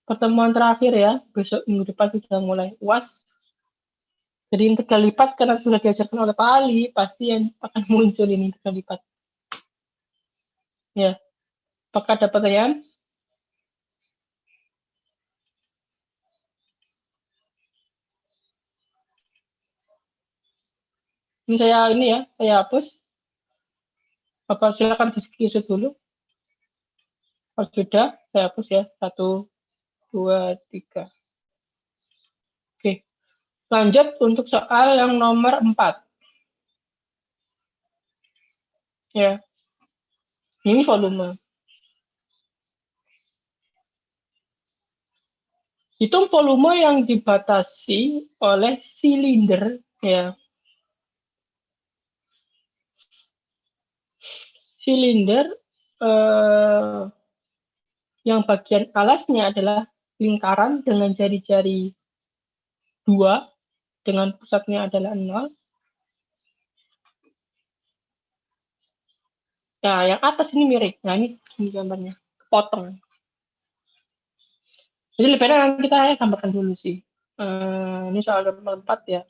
pertemuan terakhir ya, besok minggu depan sudah mulai UAS. Jadi integral lipat karena sudah diajarkan oleh Pak Ali, pasti yang akan muncul ini integral lipat. Ya, apakah ada pertanyaan? Ini saya hapus. Bapak silakan di screenshot dulu. Kalau sudah, saya hapus ya. 1, 2, 3. Oke, lanjut untuk soal yang nomor 4. Ya, ini volume. Hitung volume yang dibatasi oleh silinder, ya. Silinder yang bagian alasnya adalah lingkaran dengan jari-jari 2 dengan pusatnya adalah 0. Nah, yang atas ini mirip. Nah, ini gambarnya. Kepotong. Jadi lebih enak kita gambarkan dulu sih. Ini soal nomor 4 ya.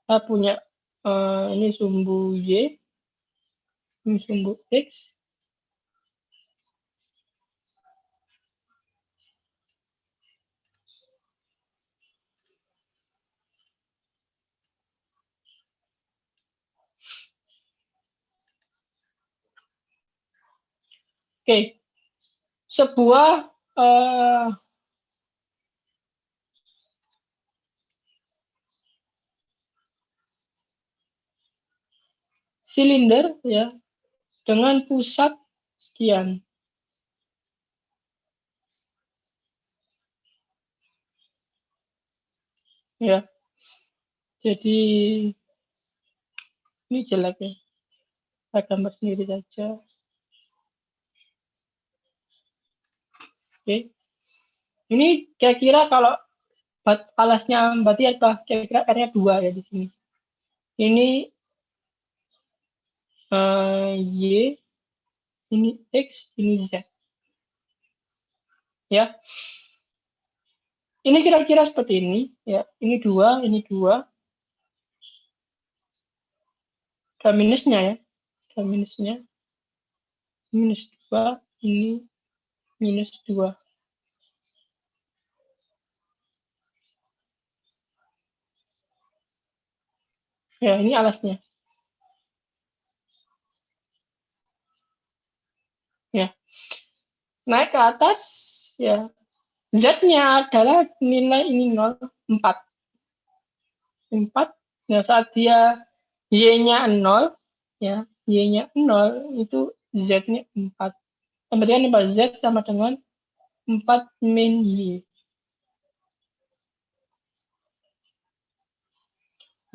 Kita punya ini sumbu Y, ini sumbu X. Oke, sebuah silinder ya dengan pusat sekian. Ya. Jadi ini jelek ya. Saya gambar sendiri saja. Oke. Ini kira-kira kalau alasnya berarti apa? Kira-kira R-nya 2 ya di sini. Ini Y, ini X, ini Z. Ya. Ini kira-kira seperti ini ya. Ini 2, ini 2. Ada minusnya ya. Ada minusnya. Minus 2, ini minus 2. Ya, ini alasnya. Ya. Naik ke atas, ya. Z-nya adalah nilai ini 0, 4. 4. Nah, saat dia Y-nya 0, ya. Y-nya 0, itu Z-nya 4. Kemudian 4Z sama dengan 4 min Y.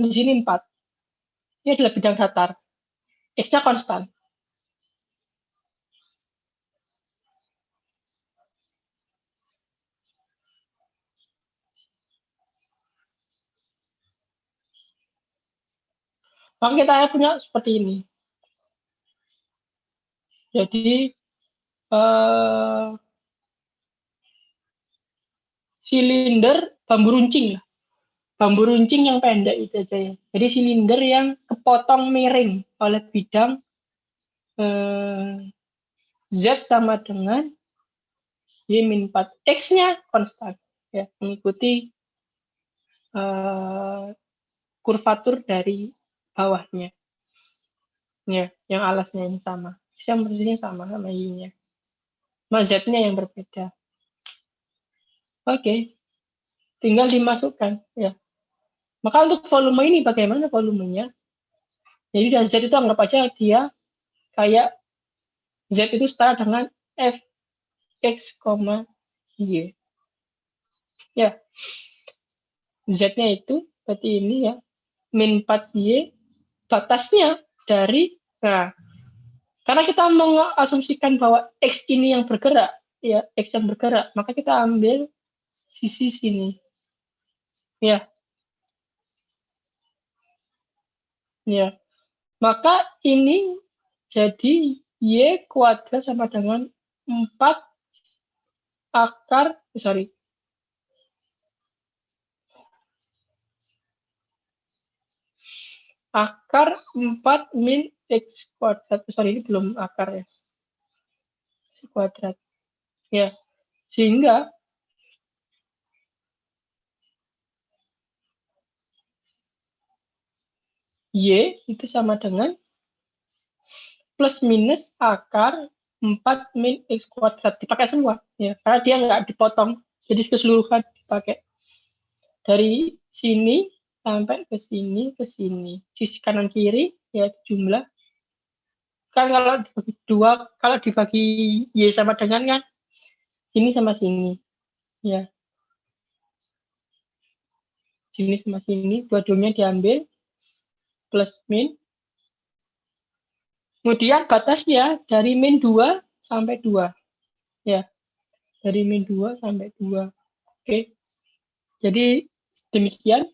Di sini 4. Ini adalah bidang datar. X-nya konstan. Maka kita punya seperti ini. Jadi silinder bambu runcing lah. Bambu runcing yang pendek itu aja ya. Jadi silinder yang kepotong miring oleh bidang Z sama dengan Y-4. X-nya konstan. Ya, mengikuti kurvatur dari bawahnya. Ya, yang alasnya ini sama. Yang persisnya sama Y-nya. Z-nya yang berbeda. Oke. Tinggal dimasukkan. Ya. Maka untuk volume ini bagaimana volumenya? Jadi dari Z itu anggap aja dia kayak Z itu setara dengan F X, Y. Ya. Z-nya itu berarti ini ya. Min 4Y batasnya dari, nah, Karena kita mengasumsikan bahwa X ini yang bergerak, ya X yang bergerak, maka kita ambil sisi sini. Ya, ya. Maka ini jadi Y kuadrat sama dengan 4 akar, akar 4 min X kuadrat. Ini belum akar ya. X kuadrat. Ya, sehingga Y itu sama dengan plus minus akar 4 min X kuadrat. Dipakai semua. Ya, karena dia nggak dipotong. Jadi keseluruhan dipakai. Dari sini sampai ke sini, Sisi kanan kiri, ya jumlah. Kan kalau dibagi dua, kalau dibagi Y sama dengan kan, sini sama sini. Ya. Sini sama sini, dua-duanya diambil. Plus min. Kemudian batasnya dari min 2 sampai 2. Ya, dari min 2 sampai 2. Oke. Jadi demikian.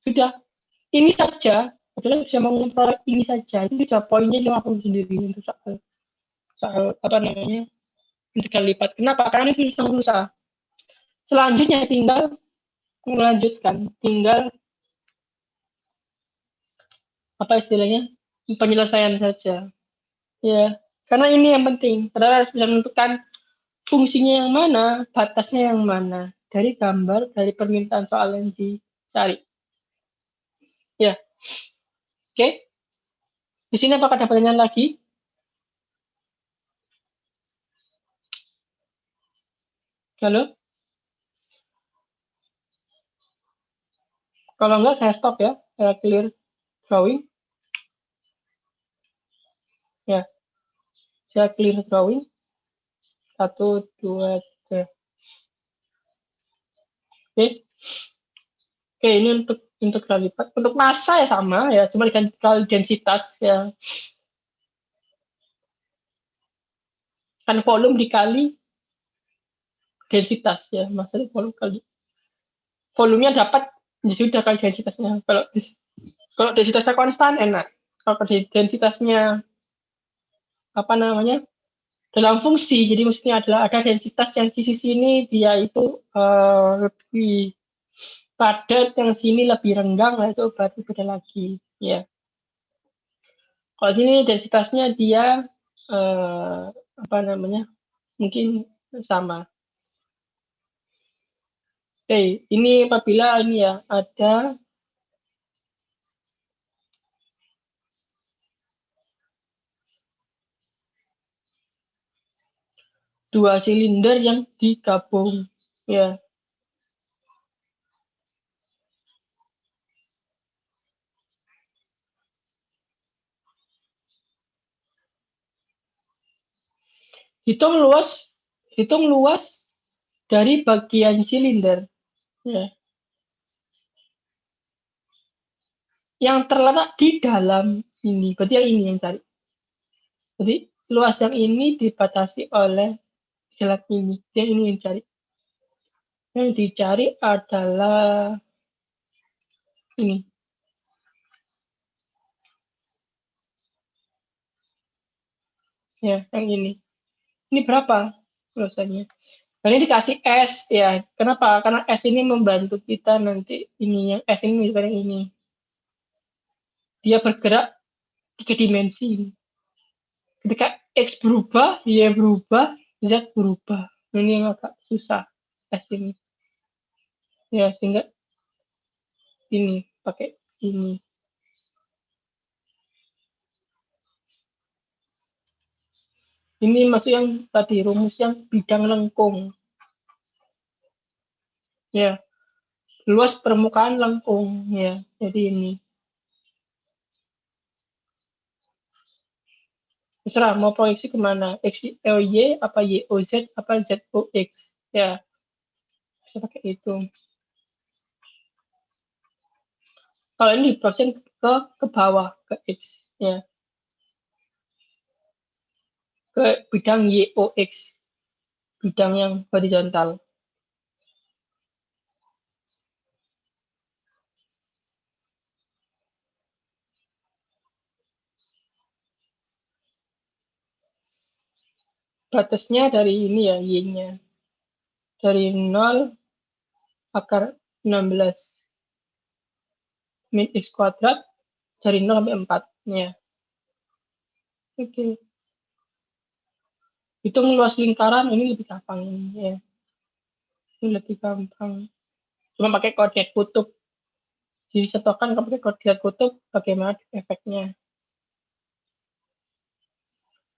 Sudah. Ini saja, adalah bisa mengumpulkan ini saja. Itu sudah poinnya 50 sendiri untuk soal apa namanya, integral lipat. Kenapa? Karena ini susah. Selanjutnya tinggal melanjutkan. Tinggal apa istilahnya? Penyelesaian saja. Ya, karena ini yang penting. Saudara harus bisa menentukan fungsinya yang mana, batasnya yang mana dari gambar, dari permintaan soal yang dicari. Ya, oke. Di sini apakah ada pertanyaan lagi? Halo? Kalau enggak, saya stop ya. Saya clear drawing. Ya, saya clear drawing. 1, 2, 3. Oke. Oke, ini untuk integral lipat. Untuk massa ya sama ya, cuma dikali densitas ya. Kan volume dikali densitas ya, massa volume kali. Volumenya dapat, ya sudah kali densitasnya. Kalau densitasnya konstan enak. Kalau densitasnya apa namanya? Dalam fungsi, jadi maksudnya adalah ada densitas yang di sisi ini dia itu lebih padat, yang sini lebih renggang, lah itu berarti beda lagi ya. Kalau sini densitasnya dia apa namanya, mungkin sama. Oke, ini apabila ini ya ada dua silinder yang digabung ya. Hitung luas dari bagian silinder ya, yang terletak di dalam ini. Berarti yang ini yang cari. Jadi luas yang ini dibatasi oleh dalam ini. Yang ini yang cari. Yang dicari adalah ini. Ya, yang ini. Ini berapa luasannya? Dan ini dikasih S ya. Kenapa? Karena S ini membantu kita nanti ini, yang S ini bukan yang ini. Dia bergerak 3 dimensi. Ketika X berubah, Y berubah, Z berubah. Ini yang agak susah S ini. Ya, sehingga ini pakai ini. Ini masuk yang tadi, rumus yang bidang lengkung. Ya, luas permukaan lengkung ya. Jadi ini. Terserah mau proyeksi kemana, X, Y, apa Y, O, Z, apa Z, O, X. Ya, bisa pakai itu. Kalau ini diproyeksi ke bawah, ke X. Ya. ke bidang YOX, bidang yang horizontal. Batasnya dari ini ya, Y-nya. Dari 0 akar 16 min X kuadrat dari 0 sampai 4-nya. Oke. Hitung luas lingkaran ini lebih gampang ini ya. Ini lebih gampang. Cuma pakai koordinat kutub. Jadi setokan kalau pakai koordinat kutub bagaimana efeknya.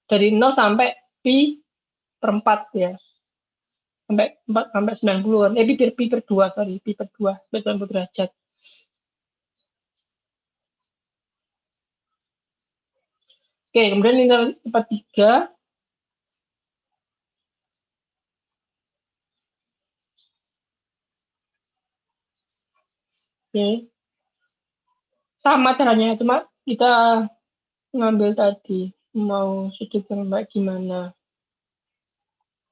Dari 0 sampai pi per 4 ya. Sampai 4 sampai 90 kan. Pi per 2, sorry. Pi per 2 sampai 90 derajat. Oke, kemudian lingkaran 43. Oke. Sama caranya, cuma kita ngambil tadi mau sudut yang baik gimana.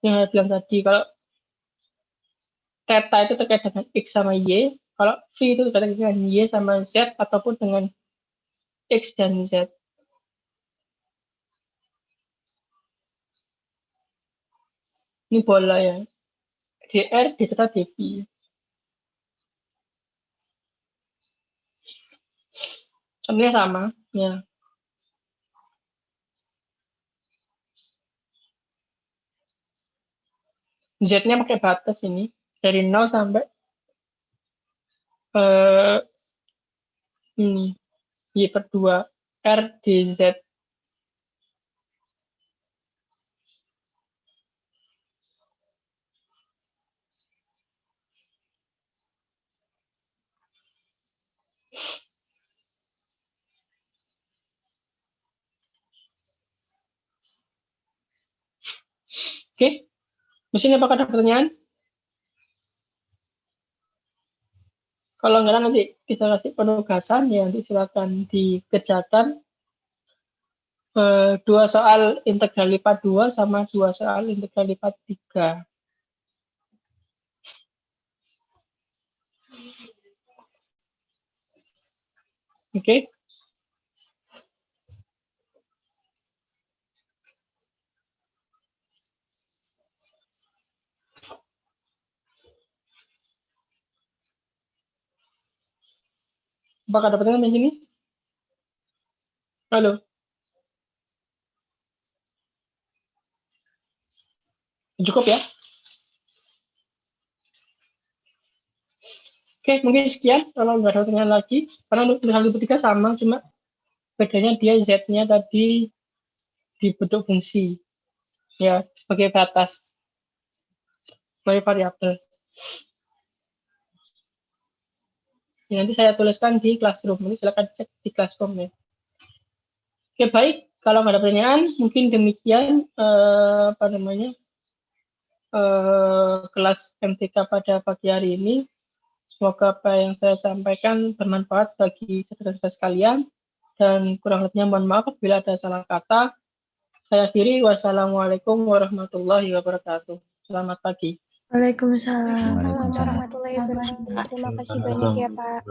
Yang saya bilang tadi, kalau theta itu terkait dengan X sama Y, kalau phi itu terkait dengan Y sama Z, ataupun dengan X dan Z. Ini bola ya. dr, d theta, d phi. Contohnya sama, ya. Z-nya pakai batas ini, dari 0 sampai ini, Y per 2, R dz. Oke, mesin apakah ada pertanyaan? Kalau enggak nanti kita kasih penugasan ya, nanti silakan dikerjakan. 2 soal integral lipat 2 sama 2 soal integral lipat 3. Oke. Apakah ada pertanyaan di sini? Halo. Cukup ya? Oke, mungkin sekian. Kalau nggak ada pertanyaan lagi, karena untuk integral lipat 3 sama, cuma bedanya dia Z-nya tadi dibentuk fungsi. Ya, sebagai batas. Sebagai variabel. Ya, nanti saya tuliskan di Classroom. Nanti silakan cek di Classroom ya. Oke, baik. Kalau nggak ada pertanyaan, mungkin demikian kelas MTK pada pagi hari ini. Semoga apa yang saya sampaikan bermanfaat bagi saudara-saudara sekalian. Dan kurang lebihnya mohon maaf bila ada salah kata. Saya akhiri. Wassalamualaikum warahmatullahi wabarakatuh. Selamat pagi.
Waalaikumsalam.
Waalaikumsalam warahmatullahi wabarakatuh. Terima kasih banyak ya Pak.